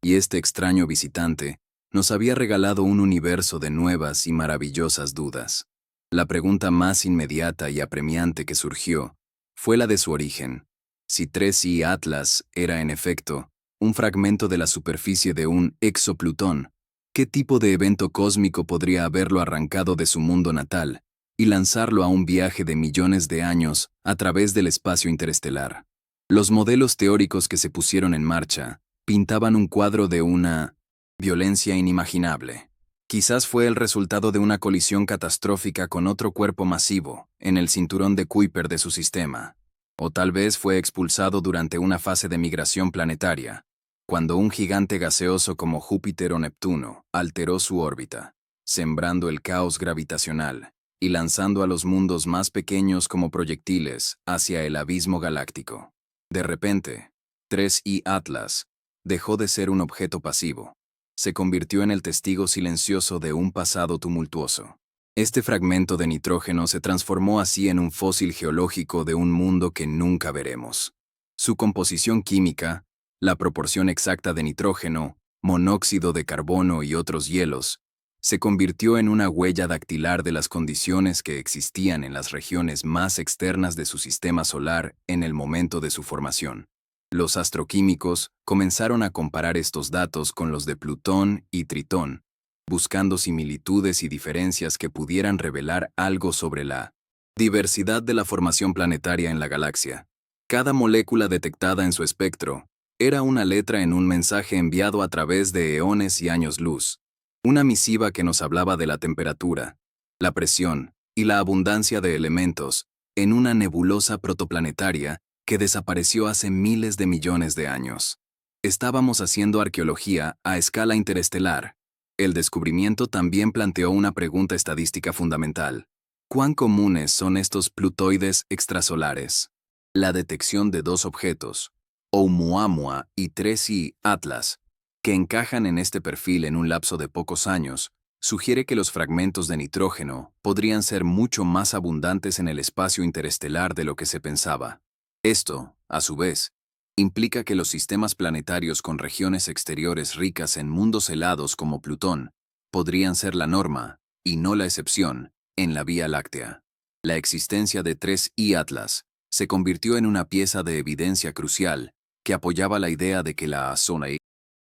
Y este extraño visitante nos había regalado un universo de nuevas y maravillosas dudas. La pregunta más inmediata y apremiante que surgió fue la de su origen. Si 3I Atlas era, en efecto, un fragmento de la superficie de un exoplutón, ¿qué tipo de evento cósmico podría haberlo arrancado de su mundo natal y lanzarlo a un viaje de millones de años a través del espacio interestelar? Los modelos teóricos que se pusieron en marcha pintaban un cuadro de una violencia inimaginable. Quizás fue el resultado de una colisión catastrófica con otro cuerpo masivo en el cinturón de Kuiper de su sistema. O tal vez fue expulsado durante una fase de migración planetaria, cuando un gigante gaseoso como Júpiter o Neptuno alteró su órbita, sembrando el caos gravitacional y lanzando a los mundos más pequeños como proyectiles hacia el abismo galáctico. De repente, 3I Atlas dejó de ser un objeto pasivo. Se convirtió en el testigo silencioso de un pasado tumultuoso. Este fragmento de nitrógeno se transformó así en un fósil geológico de un mundo que nunca veremos. Su composición química, la proporción exacta de nitrógeno, monóxido de carbono y otros hielos, se convirtió en una huella dactilar de las condiciones que existían en las regiones más externas de su sistema solar en el momento de su formación. Los astroquímicos comenzaron a comparar estos datos con los de Plutón y Tritón, buscando similitudes y diferencias que pudieran revelar algo sobre la diversidad de la formación planetaria en la galaxia. Cada molécula detectada en su espectro era una letra en un mensaje enviado a través de eones y años luz, una misiva que nos hablaba de la temperatura, la presión y la abundancia de elementos en una nebulosa protoplanetaria que desapareció hace miles de millones de años. Estábamos haciendo arqueología a escala interestelar. El descubrimiento también planteó una pregunta estadística fundamental. ¿Cuán comunes son estos plutoides extrasolares? La detección de dos objetos, Oumuamua y 3I Atlas, que encajan en este perfil en un lapso de pocos años, sugiere que los fragmentos de nitrógeno podrían ser mucho más abundantes en el espacio interestelar de lo que se pensaba. Esto, a su vez, implica que los sistemas planetarios con regiones exteriores ricas en mundos helados como Plutón podrían ser la norma, y no la excepción, en la Vía Láctea. La existencia de 3I Atlas se convirtió en una pieza de evidencia crucial que apoyaba la idea de que la zona y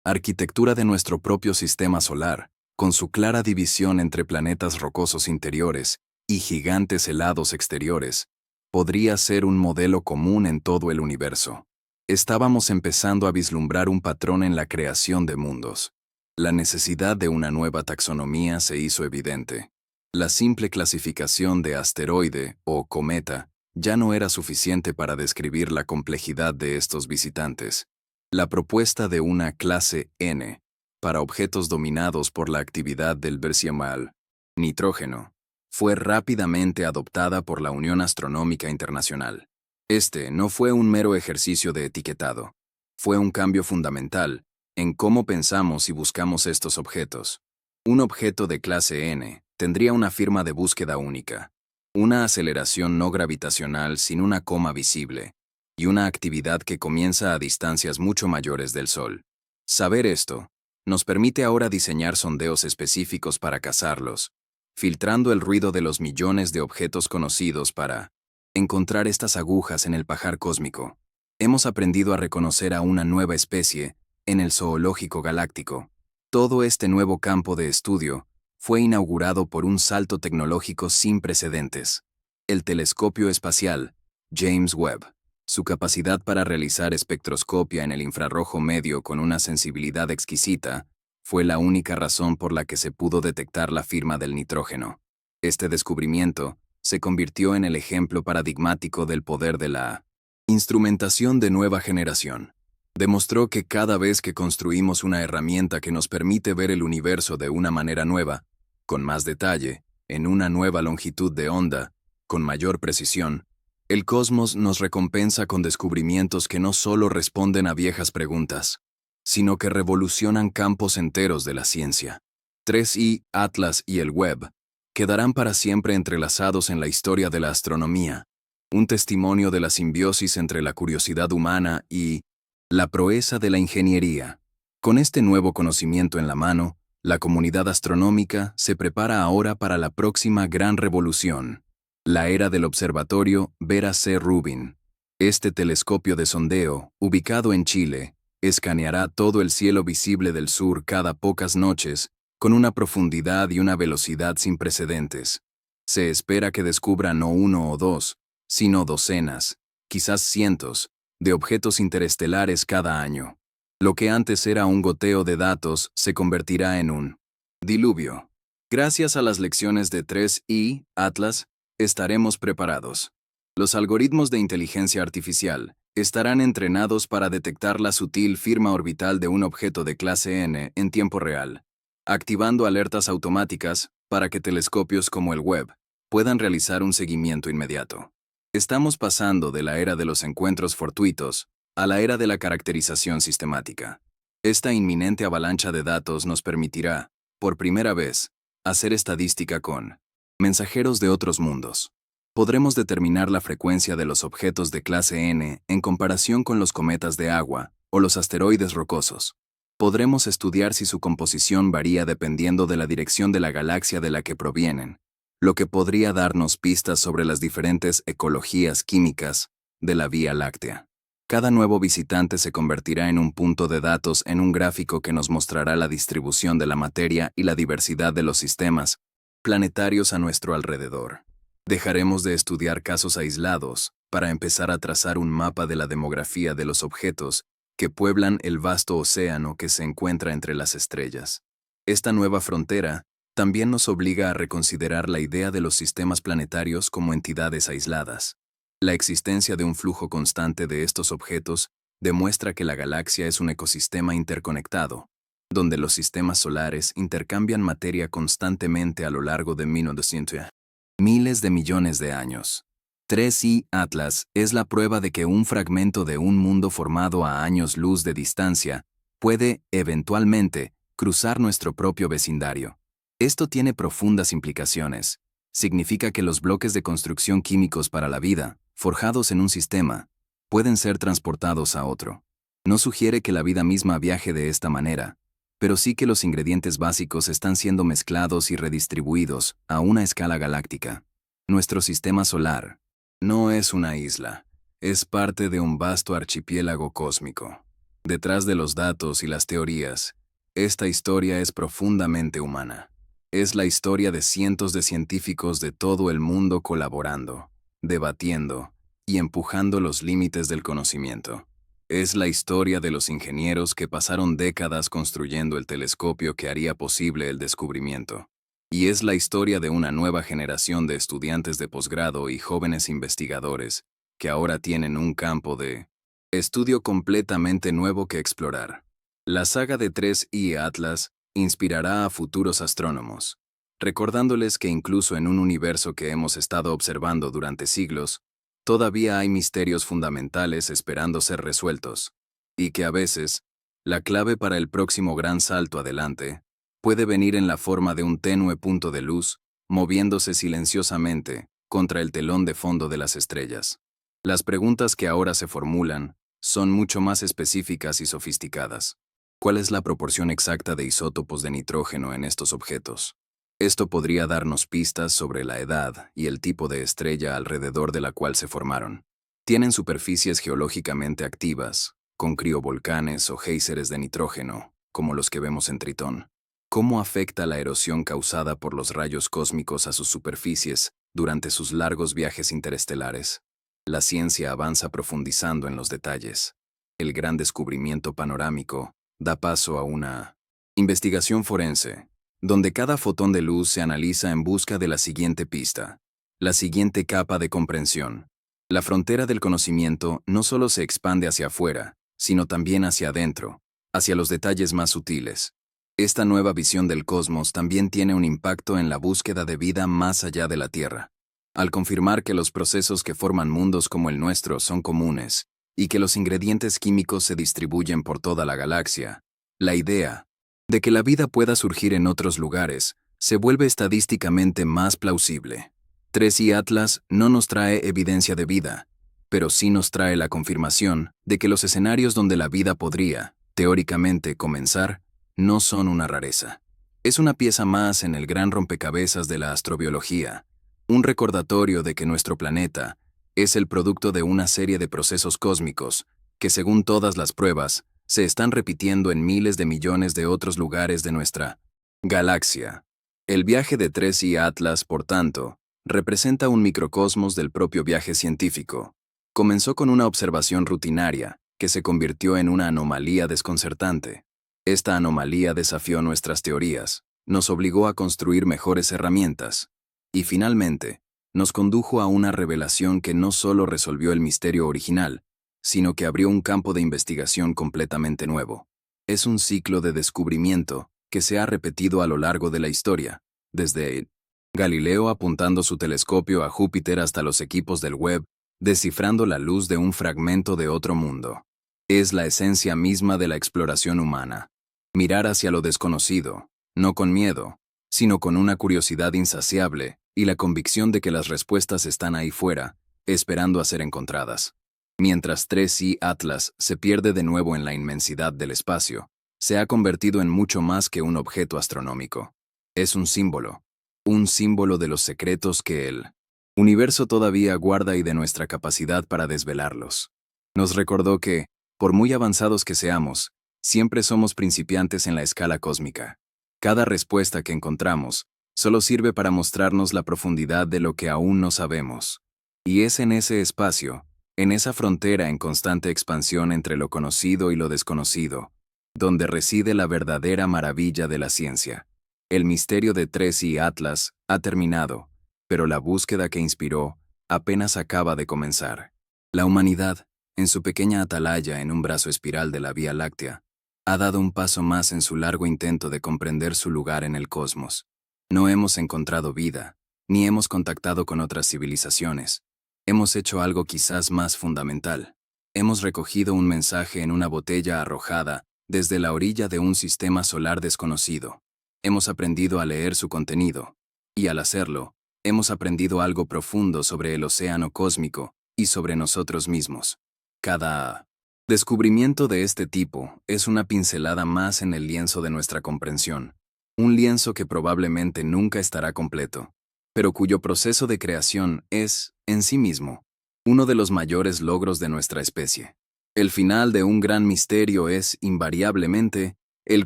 arquitectura de nuestro propio sistema solar, con su clara división entre planetas rocosos interiores y gigantes helados exteriores, podría ser un modelo común en todo el universo. Estábamos empezando a vislumbrar un patrón en la creación de mundos. La necesidad de una nueva taxonomía se hizo evidente. La simple clasificación de asteroide o cometa ya no era suficiente para describir la complejidad de estos visitantes. La propuesta de una clase N para objetos dominados por la actividad del Berciamal, nitrógeno, fue rápidamente adoptada por la Unión Astronómica Internacional. Este no fue un mero ejercicio de etiquetado. Fue un cambio fundamental en cómo pensamos y buscamos estos objetos. Un objeto de clase N tendría una firma de búsqueda única, una aceleración no gravitacional sin una coma visible, y una actividad que comienza a distancias mucho mayores del Sol. Saber esto nos permite ahora diseñar sondeos específicos para cazarlos, filtrando el ruido de los millones de objetos conocidos para encontrar estas agujas en el pajar cósmico. Hemos aprendido a reconocer a una nueva especie en el zoológico galáctico. Todo este nuevo campo de estudio fue inaugurado por un salto tecnológico sin precedentes. El telescopio espacial, James Webb. Su capacidad para realizar espectroscopia en el infrarrojo medio con una sensibilidad exquisita fue la única razón por la que se pudo detectar la firma del nitrógeno. Este descubrimiento se convirtió en el ejemplo paradigmático del poder de la instrumentación de nueva generación. Demostró que cada vez que construimos una herramienta que nos permite ver el universo de una manera nueva, con más detalle, en una nueva longitud de onda, con mayor precisión, el cosmos nos recompensa con descubrimientos que no solo responden a viejas preguntas, sino que revolucionan campos enteros de la ciencia. 3I, Atlas y el Webb quedarán para siempre entrelazados en la historia de la astronomía, un testimonio de la simbiosis entre la curiosidad humana y la proeza de la ingeniería. Con este nuevo conocimiento en la mano, la comunidad astronómica se prepara ahora para la próxima gran revolución, la era del observatorio Vera C. Rubin. Este telescopio de sondeo, ubicado en Chile, escaneará todo el cielo visible del sur cada pocas noches, con una profundidad y una velocidad sin precedentes. Se espera que descubra no uno o dos, sino docenas, quizás cientos, de objetos interestelares cada año. Lo que antes era un goteo de datos se convertirá en un diluvio. Gracias a las lecciones de 3I, Atlas, estaremos preparados. Los algoritmos de inteligencia artificial estarán entrenados para detectar la sutil firma orbital de un objeto de clase N en tiempo real, activando alertas automáticas para que telescopios como el Webb puedan realizar un seguimiento inmediato. Estamos pasando de la era de los encuentros fortuitos a la era de la caracterización sistemática. Esta inminente avalancha de datos nos permitirá, por primera vez, hacer estadística con mensajeros de otros mundos. Podremos determinar la frecuencia de los objetos de clase N en comparación con los cometas de agua o los asteroides rocosos. Podremos estudiar si su composición varía dependiendo de la dirección de la galaxia de la que provienen, lo que podría darnos pistas sobre las diferentes ecologías químicas de la Vía Láctea. Cada nuevo visitante se convertirá en un punto de datos en un gráfico que nos mostrará la distribución de la materia y la diversidad de los sistemas planetarios a nuestro alrededor. Dejaremos de estudiar casos aislados para empezar a trazar un mapa de la demografía de los objetos que pueblan el vasto océano que se encuentra entre las estrellas. Esta nueva frontera también nos obliga a reconsiderar la idea de los sistemas planetarios como entidades aisladas. La existencia de un flujo constante de estos objetos demuestra que la galaxia es un ecosistema interconectado, donde los sistemas solares intercambian materia constantemente a lo largo de miles de millones de años. 3i Atlas es la prueba de que un fragmento de un mundo formado a años luz de distancia puede, eventualmente, cruzar nuestro propio vecindario. Esto tiene profundas implicaciones. Significa que los bloques de construcción químicos para la vida, forjados en un sistema, pueden ser transportados a otro. No sugiere que la vida misma viaje de esta manera, pero sí que los ingredientes básicos están siendo mezclados y redistribuidos a una escala galáctica. Nuestro sistema solar no es una isla, es parte de un vasto archipiélago cósmico. Detrás de los datos y las teorías, esta historia es profundamente humana. Es la historia de cientos de científicos de todo el mundo colaborando, debatiendo y empujando los límites del conocimiento. Es la historia de los ingenieros que pasaron décadas construyendo el telescopio que haría posible el descubrimiento. Y es la historia de una nueva generación de estudiantes de posgrado y jóvenes investigadores que ahora tienen un campo de estudio completamente nuevo que explorar. La saga de 3i Atlas inspirará a futuros astrónomos, recordándoles que incluso en un universo que hemos estado observando durante siglos, todavía hay misterios fundamentales esperando ser resueltos, y que a veces, la clave para el próximo gran salto adelante puede venir en la forma de un tenue punto de luz, moviéndose silenciosamente contra el telón de fondo de las estrellas. Las preguntas que ahora se formulan son mucho más específicas y sofisticadas. ¿Cuál es la proporción exacta de isótopos de nitrógeno en estos objetos? Esto podría darnos pistas sobre la edad y el tipo de estrella alrededor de la cual se formaron. Tienen superficies geológicamente activas, con criovolcanes o géiseres de nitrógeno, como los que vemos en Tritón. ¿Cómo afecta la erosión causada por los rayos cósmicos a sus superficies durante sus largos viajes interestelares? La ciencia avanza profundizando en los detalles. El gran descubrimiento panorámico da paso a una investigación forense, donde cada fotón de luz se analiza en busca de la siguiente pista, la siguiente capa de comprensión. La frontera del conocimiento no solo se expande hacia afuera, sino también hacia adentro, hacia los detalles más sutiles. Esta nueva visión del cosmos también tiene un impacto en la búsqueda de vida más allá de la Tierra. Al confirmar que los procesos que forman mundos como el nuestro son comunes, y que los ingredientes químicos se distribuyen por toda la galaxia, la idea de que la vida pueda surgir en otros lugares se vuelve estadísticamente más plausible. 3i Atlas no nos trae evidencia de vida, pero sí nos trae la confirmación de que los escenarios donde la vida podría, teóricamente, comenzar, no son una rareza. Es una pieza más en el gran rompecabezas de la astrobiología, un recordatorio de que nuestro planeta es el producto de una serie de procesos cósmicos que, según todas las pruebas, se están repitiendo en miles de millones de otros lugares de nuestra galaxia. El viaje de 3i Atlas, por tanto, representa un microcosmos del propio viaje científico. Comenzó con una observación rutinaria, que se convirtió en una anomalía desconcertante. Esta anomalía desafió nuestras teorías, nos obligó a construir mejores herramientas, y finalmente, nos condujo a una revelación que no solo resolvió el misterio original, sino que abrió un campo de investigación completamente nuevo. Es un ciclo de descubrimiento que se ha repetido a lo largo de la historia, desde Galileo apuntando su telescopio a Júpiter hasta los equipos del Webb, descifrando la luz de un fragmento de otro mundo. Es la esencia misma de la exploración humana. Mirar hacia lo desconocido, no con miedo, sino con una curiosidad insaciable y la convicción de que las respuestas están ahí fuera, esperando a ser encontradas. Mientras 3i Atlas se pierde de nuevo en la inmensidad del espacio, se ha convertido en mucho más que un objeto astronómico. Es un símbolo de los secretos que el universo todavía guarda y de nuestra capacidad para desvelarlos. Nos recordó que, por muy avanzados que seamos, siempre somos principiantes en la escala cósmica. Cada respuesta que encontramos solo sirve para mostrarnos la profundidad de lo que aún no sabemos. Y es en ese espacio, en esa frontera en constante expansión entre lo conocido y lo desconocido, donde reside la verdadera maravilla de la ciencia. El misterio de 3i Atlas ha terminado, pero la búsqueda que inspiró apenas acaba de comenzar. La humanidad, en su pequeña atalaya en un brazo espiral de la Vía Láctea, ha dado un paso más en su largo intento de comprender su lugar en el cosmos. No hemos encontrado vida, ni hemos contactado con otras civilizaciones, Hemos hecho algo quizás más fundamental. Hemos recogido un mensaje en una botella arrojada desde la orilla de un sistema solar desconocido. Hemos aprendido a leer su contenido. Y al hacerlo, hemos aprendido algo profundo sobre el océano cósmico y sobre nosotros mismos. Cada descubrimiento de este tipo es una pincelada más en el lienzo de nuestra comprensión. Un lienzo que probablemente nunca estará completo, pero cuyo proceso de creación es, en sí mismo, uno de los mayores logros de nuestra especie. El final de un gran misterio es, invariablemente, el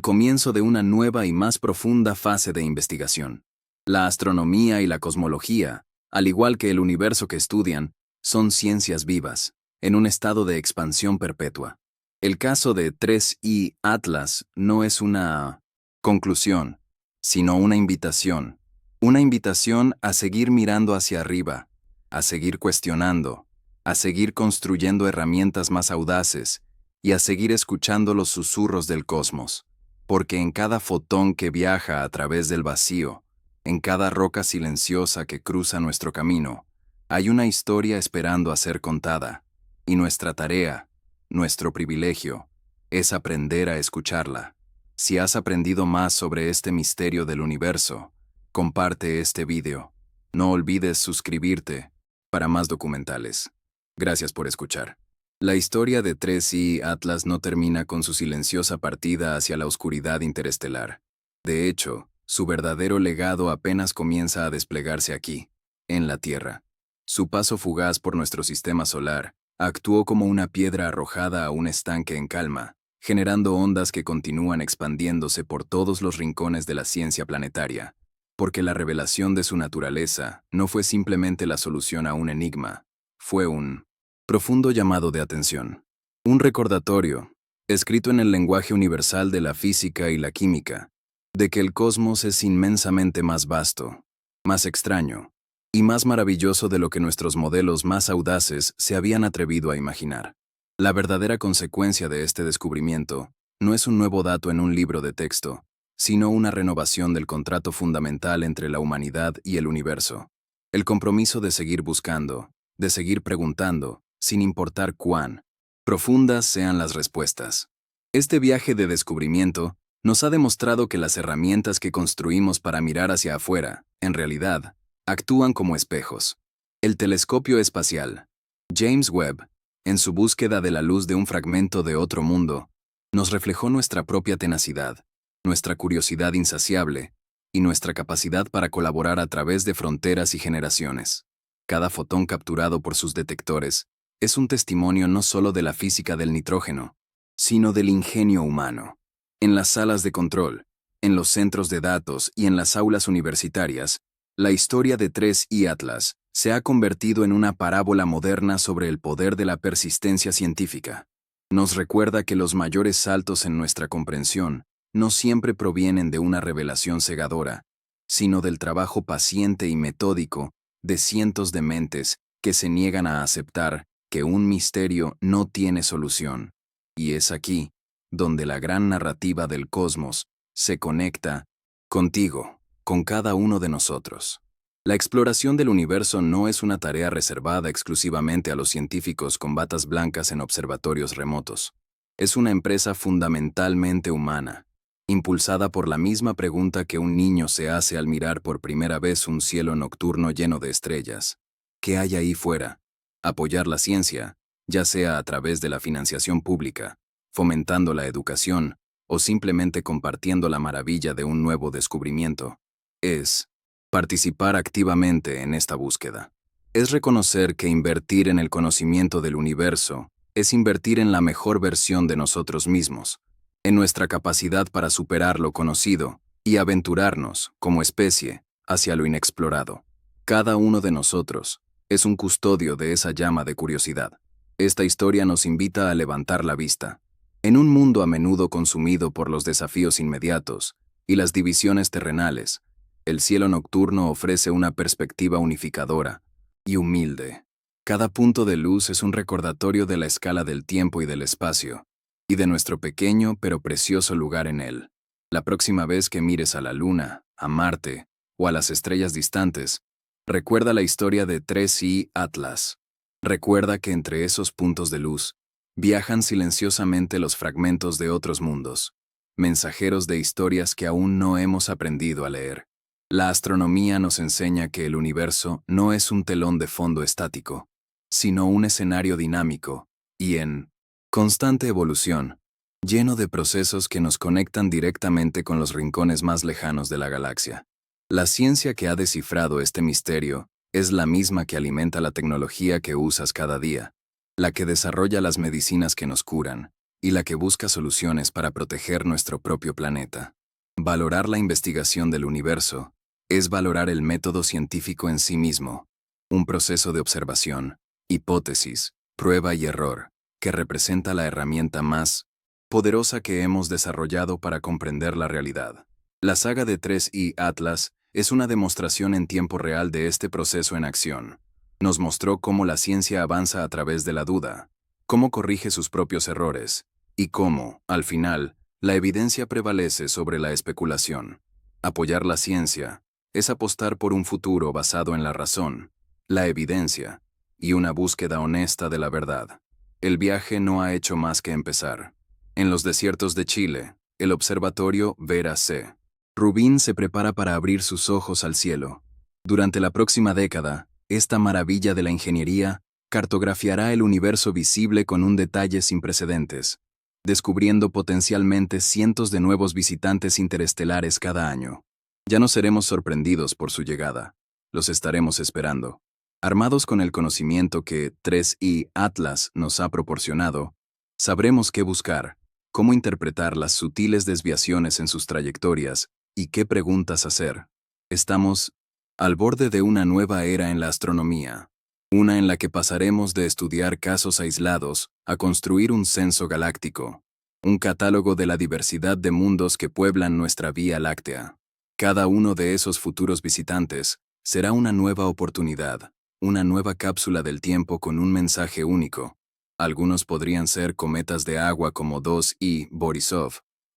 comienzo de una nueva y más profunda fase de investigación. La astronomía y la cosmología, al igual que el universo que estudian, son ciencias vivas, en un estado de expansión perpetua. El caso de 3I Atlas no es una conclusión, sino una invitación. Una invitación a seguir mirando hacia arriba, a seguir cuestionando, a seguir construyendo herramientas más audaces y a seguir escuchando los susurros del cosmos. Porque en cada fotón que viaja a través del vacío, en cada roca silenciosa que cruza nuestro camino, hay una historia esperando a ser contada, y nuestra tarea, nuestro privilegio, es aprender a escucharla. Si has aprendido más sobre este misterio del universo, comparte este video. No olvides suscribirte para más documentales. Gracias por escuchar. La historia de 3I Atlas no termina con su silenciosa partida hacia la oscuridad interestelar. De hecho, su verdadero legado apenas comienza a desplegarse aquí, en la Tierra. Su paso fugaz por nuestro sistema solar actuó como una piedra arrojada a un estanque en calma, generando ondas que continúan expandiéndose por todos los rincones de la ciencia planetaria, porque la revelación de su naturaleza no fue simplemente la solución a un enigma, fue un profundo llamado de atención. Un recordatorio, escrito en el lenguaje universal de la física y la química, de que el cosmos es inmensamente más vasto, más extraño y más maravilloso de lo que nuestros modelos más audaces se habían atrevido a imaginar. La verdadera consecuencia de este descubrimiento no es un nuevo dato en un libro de texto, sino una renovación del contrato fundamental entre la humanidad y el universo. El compromiso de seguir buscando, de seguir preguntando, sin importar cuán profundas sean las respuestas. Este viaje de descubrimiento nos ha demostrado que las herramientas que construimos para mirar hacia afuera, en realidad, actúan como espejos. El telescopio espacial, James Webb, en su búsqueda de la luz de un fragmento de otro mundo, nos reflejó nuestra propia tenacidad, nuestra curiosidad insaciable y nuestra capacidad para colaborar a través de fronteras y generaciones. Cada fotón capturado por sus detectores es un testimonio no solo de la física del nitrógeno, sino del ingenio humano. En las salas de control, en los centros de datos y en las aulas universitarias, la historia de 3I Atlas se ha convertido en una parábola moderna sobre el poder de la persistencia científica. Nos recuerda que los mayores saltos en nuestra comprensión no siempre provienen de una revelación cegadora, sino del trabajo paciente y metódico de cientos de mentes que se niegan a aceptar que un misterio no tiene solución. Y es aquí donde la gran narrativa del cosmos se conecta contigo, con cada uno de nosotros. La exploración del universo no es una tarea reservada exclusivamente a los científicos con batas blancas en observatorios remotos. Es una empresa fundamentalmente humana, impulsada por la misma pregunta que un niño se hace al mirar por primera vez un cielo nocturno lleno de estrellas. ¿Qué hay ahí fuera? Apoyar la ciencia, ya sea a través de la financiación pública, fomentando la educación o simplemente compartiendo la maravilla de un nuevo descubrimiento, es participar activamente en esta búsqueda. Es reconocer que invertir en el conocimiento del universo es invertir en la mejor versión de nosotros mismos, en nuestra capacidad para superar lo conocido y aventurarnos, como especie, hacia lo inexplorado. Cada uno de nosotros es un custodio de esa llama de curiosidad. Esta historia nos invita a levantar la vista. En un mundo a menudo consumido por los desafíos inmediatos y las divisiones terrenales, el cielo nocturno ofrece una perspectiva unificadora y humilde. Cada punto de luz es un recordatorio de la escala del tiempo y del espacio, y de nuestro pequeño pero precioso lugar en él. La próxima vez que mires a la Luna, a Marte o a las estrellas distantes, recuerda la historia de 3I Atlas. Recuerda que entre esos puntos de luz viajan silenciosamente los fragmentos de otros mundos, mensajeros de historias que aún no hemos aprendido a leer. La astronomía nos enseña que el universo no es un telón de fondo estático, sino un escenario dinámico y en constante evolución, lleno de procesos que nos conectan directamente con los rincones más lejanos de la galaxia. La ciencia que ha descifrado este misterio es la misma que alimenta la tecnología que usas cada día, la que desarrolla las medicinas que nos curan y la que busca soluciones para proteger nuestro propio planeta. Valorar la investigación del universo es valorar el método científico en sí mismo, un proceso de observación, hipótesis, prueba y error, que representa la herramienta más poderosa que hemos desarrollado para comprender la realidad. La saga de 3I Atlas es una demostración en tiempo real de este proceso en acción. Nos mostró cómo la ciencia avanza a través de la duda, cómo corrige sus propios errores, y cómo, al final, la evidencia prevalece sobre la especulación. Apoyar la ciencia es apostar por un futuro basado en la razón, la evidencia y una búsqueda honesta de la verdad. El viaje no ha hecho más que empezar. En los desiertos de Chile, el observatorio Vera C. Rubin se prepara para abrir sus ojos al cielo. Durante la próxima década, esta maravilla de la ingeniería cartografiará el universo visible con un detalle sin precedentes, descubriendo potencialmente cientos de nuevos visitantes interestelares cada año. Ya no seremos sorprendidos por su llegada, los estaremos esperando. Armados con el conocimiento que 3I Atlas nos ha proporcionado, sabremos qué buscar, cómo interpretar las sutiles desviaciones en sus trayectorias y qué preguntas hacer. Estamos al borde de una nueva era en la astronomía, una en la que pasaremos de estudiar casos aislados a construir un censo galáctico, un catálogo de la diversidad de mundos que pueblan nuestra Vía Láctea. Cada uno de esos futuros visitantes será una nueva oportunidad, una nueva cápsula del tiempo con un mensaje único. Algunos podrían ser cometas de agua como 2I Borisov,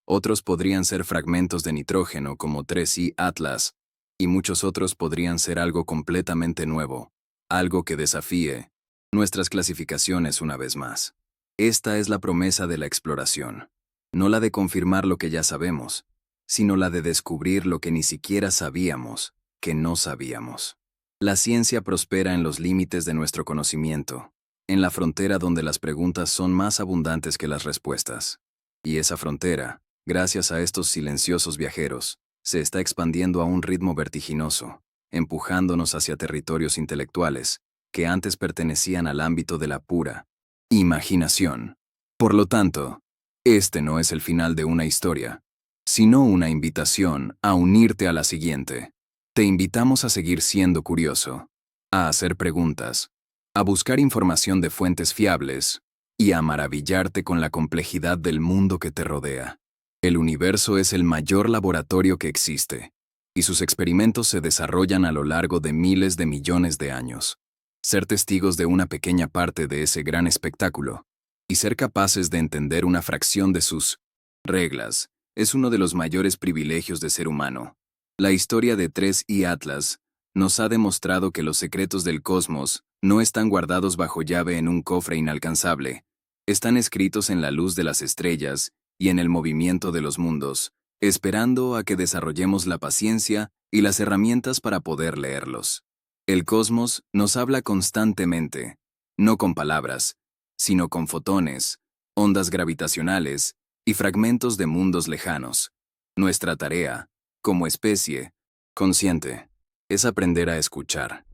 otros podrían ser fragmentos de nitrógeno como 3I Atlas, y muchos otros podrían ser algo completamente nuevo, algo que desafíe nuestras clasificaciones una vez más. Esta es la promesa de la exploración, no la de confirmar lo que ya sabemos, sino la de descubrir lo que ni siquiera sabíamos, que no sabíamos. La ciencia prospera en los límites de nuestro conocimiento, en la frontera donde las preguntas son más abundantes que las respuestas. Y esa frontera, gracias a estos silenciosos viajeros, se está expandiendo a un ritmo vertiginoso, empujándonos hacia territorios intelectuales que antes pertenecían al ámbito de la pura imaginación. Por lo tanto, este no es el final de una historia, sino una invitación a unirte a la siguiente. Te invitamos a seguir siendo curioso, a hacer preguntas, a buscar información de fuentes fiables y a maravillarte con la complejidad del mundo que te rodea. El universo es el mayor laboratorio que existe, y sus experimentos se desarrollan a lo largo de miles de millones de años. Ser testigos de una pequeña parte de ese gran espectáculo y ser capaces de entender una fracción de sus reglas es uno de los mayores privilegios de ser humano. La historia de 3I Atlas nos ha demostrado que los secretos del cosmos no están guardados bajo llave en un cofre inalcanzable, están escritos en la luz de las estrellas y en el movimiento de los mundos, esperando a que desarrollemos la paciencia y las herramientas para poder leerlos. El cosmos nos habla constantemente, no con palabras, sino con fotones, ondas gravitacionales y fragmentos de mundos lejanos. Nuestra tarea, como especie consciente, es aprender a escuchar.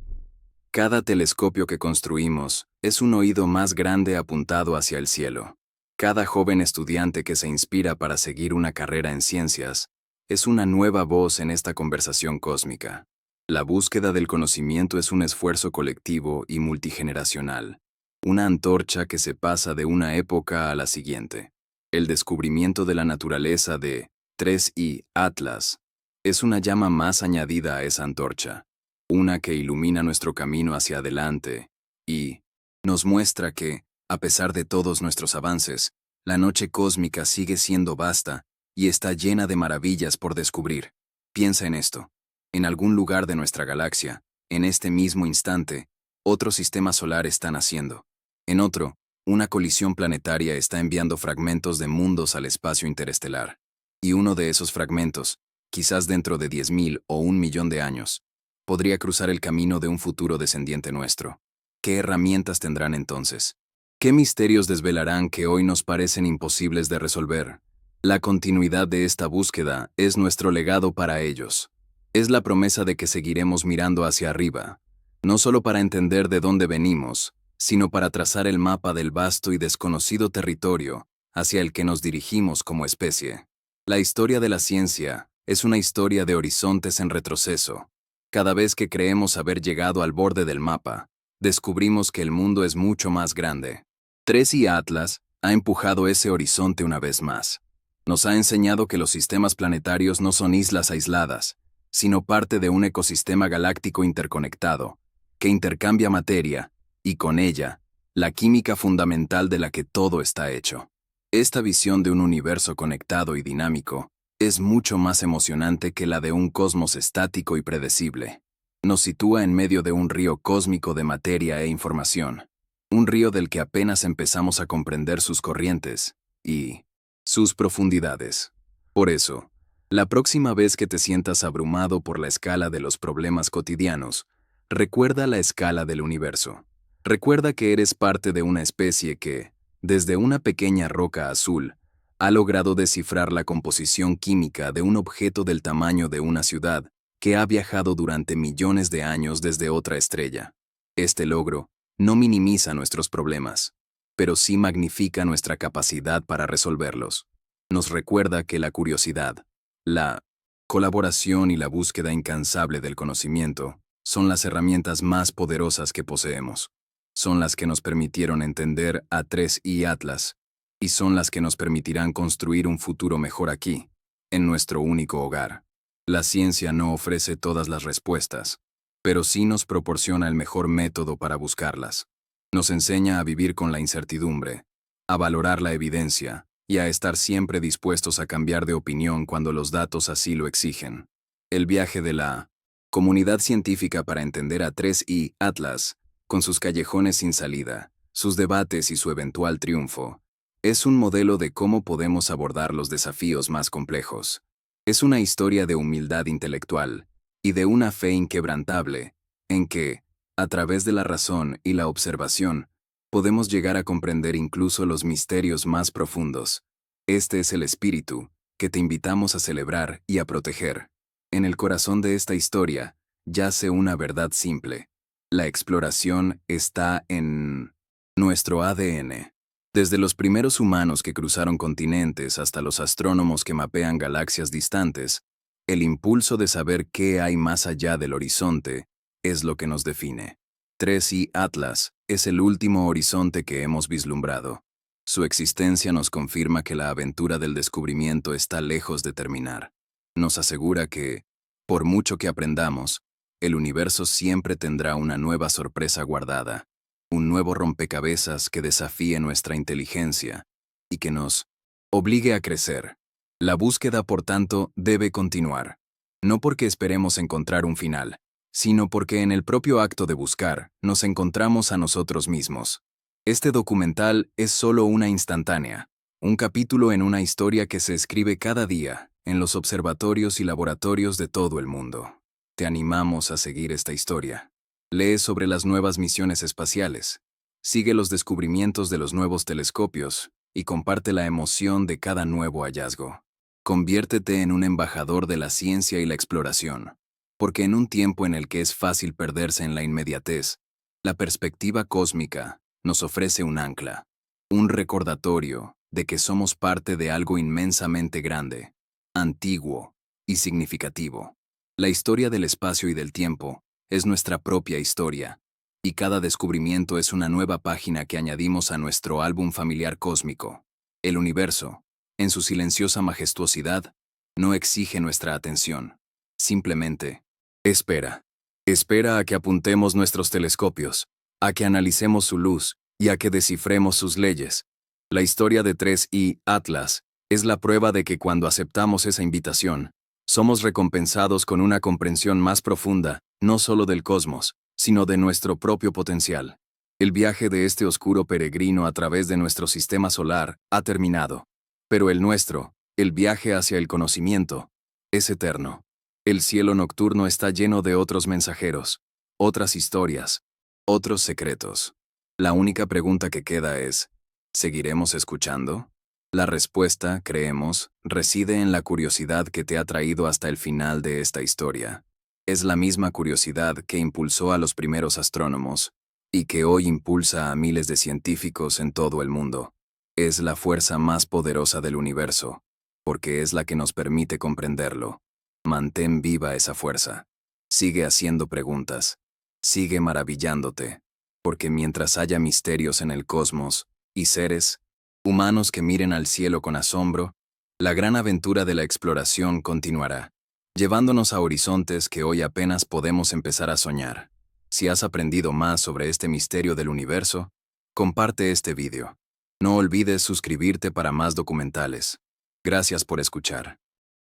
Cada telescopio que construimos es un oído más grande apuntado hacia el cielo. Cada joven estudiante que se inspira para seguir una carrera en ciencias es una nueva voz en esta conversación cósmica. La búsqueda del conocimiento es un esfuerzo colectivo y multigeneracional, una antorcha que se pasa de una época a la siguiente. El descubrimiento de la naturaleza de 3I Atlas es una llama más añadida a esa antorcha, una que ilumina nuestro camino hacia adelante y nos muestra que, a pesar de todos nuestros avances, la noche cósmica sigue siendo vasta y está llena de maravillas por descubrir. Piensa en esto. En algún lugar de nuestra galaxia, en este mismo instante, otro sistema solar está naciendo. En otro, una colisión planetaria está enviando fragmentos de mundos al espacio interestelar. Y uno de esos fragmentos, quizás dentro de 10.000 o 1.000.000 de años, podría cruzar el camino de un futuro descendiente nuestro. ¿Qué herramientas tendrán entonces? ¿Qué misterios desvelarán que hoy nos parecen imposibles de resolver? La continuidad de esta búsqueda es nuestro legado para ellos. Es la promesa de que seguiremos mirando hacia arriba, no solo para entender de dónde venimos, sino para trazar el mapa del vasto y desconocido territorio hacia el que nos dirigimos como especie. La historia de la ciencia es una historia de horizontes en retroceso. Cada vez que creemos haber llegado al borde del mapa, descubrimos que el mundo es mucho más grande. 3i Atlas ha empujado ese horizonte una vez más. Nos ha enseñado que los sistemas planetarios no son islas aisladas, sino parte de un ecosistema galáctico interconectado, que intercambia materia, y con ella, la química fundamental de la que todo está hecho. Esta visión de un universo conectado y dinámico es mucho más emocionante que la de un cosmos estático y predecible. Nos sitúa en medio de un río cósmico de materia e información, un río del que apenas empezamos a comprender sus corrientes y sus profundidades. Por eso, la próxima vez que te sientas abrumado por la escala de los problemas cotidianos, recuerda la escala del universo. Recuerda que eres parte de una especie que, desde una pequeña roca azul, ha logrado descifrar la composición química de un objeto del tamaño de una ciudad que ha viajado durante millones de años desde otra estrella. Este logro no minimiza nuestros problemas, pero sí magnifica nuestra capacidad para resolverlos. Nos recuerda que la curiosidad, la colaboración y la búsqueda incansable del conocimiento son las herramientas más poderosas que poseemos. Son las que nos permitieron entender a 3i Atlas, y son las que nos permitirán construir un futuro mejor aquí, en nuestro único hogar. La ciencia no ofrece todas las respuestas, pero sí nos proporciona el mejor método para buscarlas. Nos enseña a vivir con la incertidumbre, a valorar la evidencia y a estar siempre dispuestos a cambiar de opinión cuando los datos así lo exigen. El viaje de la comunidad científica para entender a 3i Atlas, con sus callejones sin salida, sus debates y su eventual triunfo, es un modelo de cómo podemos abordar los desafíos más complejos. Es una historia de humildad intelectual y de una fe inquebrantable, en que, a través de la razón y la observación, podemos llegar a comprender incluso los misterios más profundos. Este es el espíritu que te invitamos a celebrar y a proteger. En el corazón de esta historia yace una verdad simple. La exploración está en nuestro ADN. Desde los primeros humanos que cruzaron continentes hasta los astrónomos que mapean galaxias distantes, el impulso de saber qué hay más allá del horizonte es lo que nos define. 3i Atlas es el último horizonte que hemos vislumbrado. Su existencia nos confirma que la aventura del descubrimiento está lejos de terminar. Nos asegura que, por mucho que aprendamos, el universo siempre tendrá una nueva sorpresa guardada, un nuevo rompecabezas que desafíe nuestra inteligencia y que nos obligue a crecer. La búsqueda, por tanto, debe continuar. No porque esperemos encontrar un final, sino porque en el propio acto de buscar, nos encontramos a nosotros mismos. Este documental es solo una instantánea, un capítulo en una historia que se escribe cada día, en los observatorios y laboratorios de todo el mundo. Te animamos a seguir esta historia. Lee sobre las nuevas misiones espaciales, sigue los descubrimientos de los nuevos telescopios y comparte la emoción de cada nuevo hallazgo. Conviértete en un embajador de la ciencia y la exploración, porque en un tiempo en el que es fácil perderse en la inmediatez, la perspectiva cósmica nos ofrece un ancla, un recordatorio de que somos parte de algo inmensamente grande, antiguo y significativo. La historia del espacio y del tiempo es nuestra propia historia, y cada descubrimiento es una nueva página que añadimos a nuestro álbum familiar cósmico. El universo, en su silenciosa majestuosidad, no exige nuestra atención. Simplemente, espera. Espera a que apuntemos nuestros telescopios, a que analicemos su luz y a que descifremos sus leyes. La historia de 3i Atlas es la prueba de que cuando aceptamos esa invitación, somos recompensados con una comprensión más profunda, no solo del cosmos, sino de nuestro propio potencial. El viaje de este oscuro peregrino a través de nuestro sistema solar ha terminado. Pero el nuestro, el viaje hacia el conocimiento, es eterno. El cielo nocturno está lleno de otros mensajeros, otras historias, otros secretos. La única pregunta que queda es, ¿seguiremos escuchando? La respuesta, creemos, reside en la curiosidad que te ha traído hasta el final de esta historia. Es la misma curiosidad que impulsó a los primeros astrónomos, y que hoy impulsa a miles de científicos en todo el mundo. Es la fuerza más poderosa del universo, porque es la que nos permite comprenderlo. Mantén viva esa fuerza. Sigue haciendo preguntas. Sigue maravillándote, porque mientras haya misterios en el cosmos, y seres humanos que miren al cielo con asombro, la gran aventura de la exploración continuará, llevándonos a horizontes que hoy apenas podemos empezar a soñar. Si has aprendido más sobre este misterio del universo, comparte este vídeo. No olvides suscribirte para más documentales. Gracias por escuchar.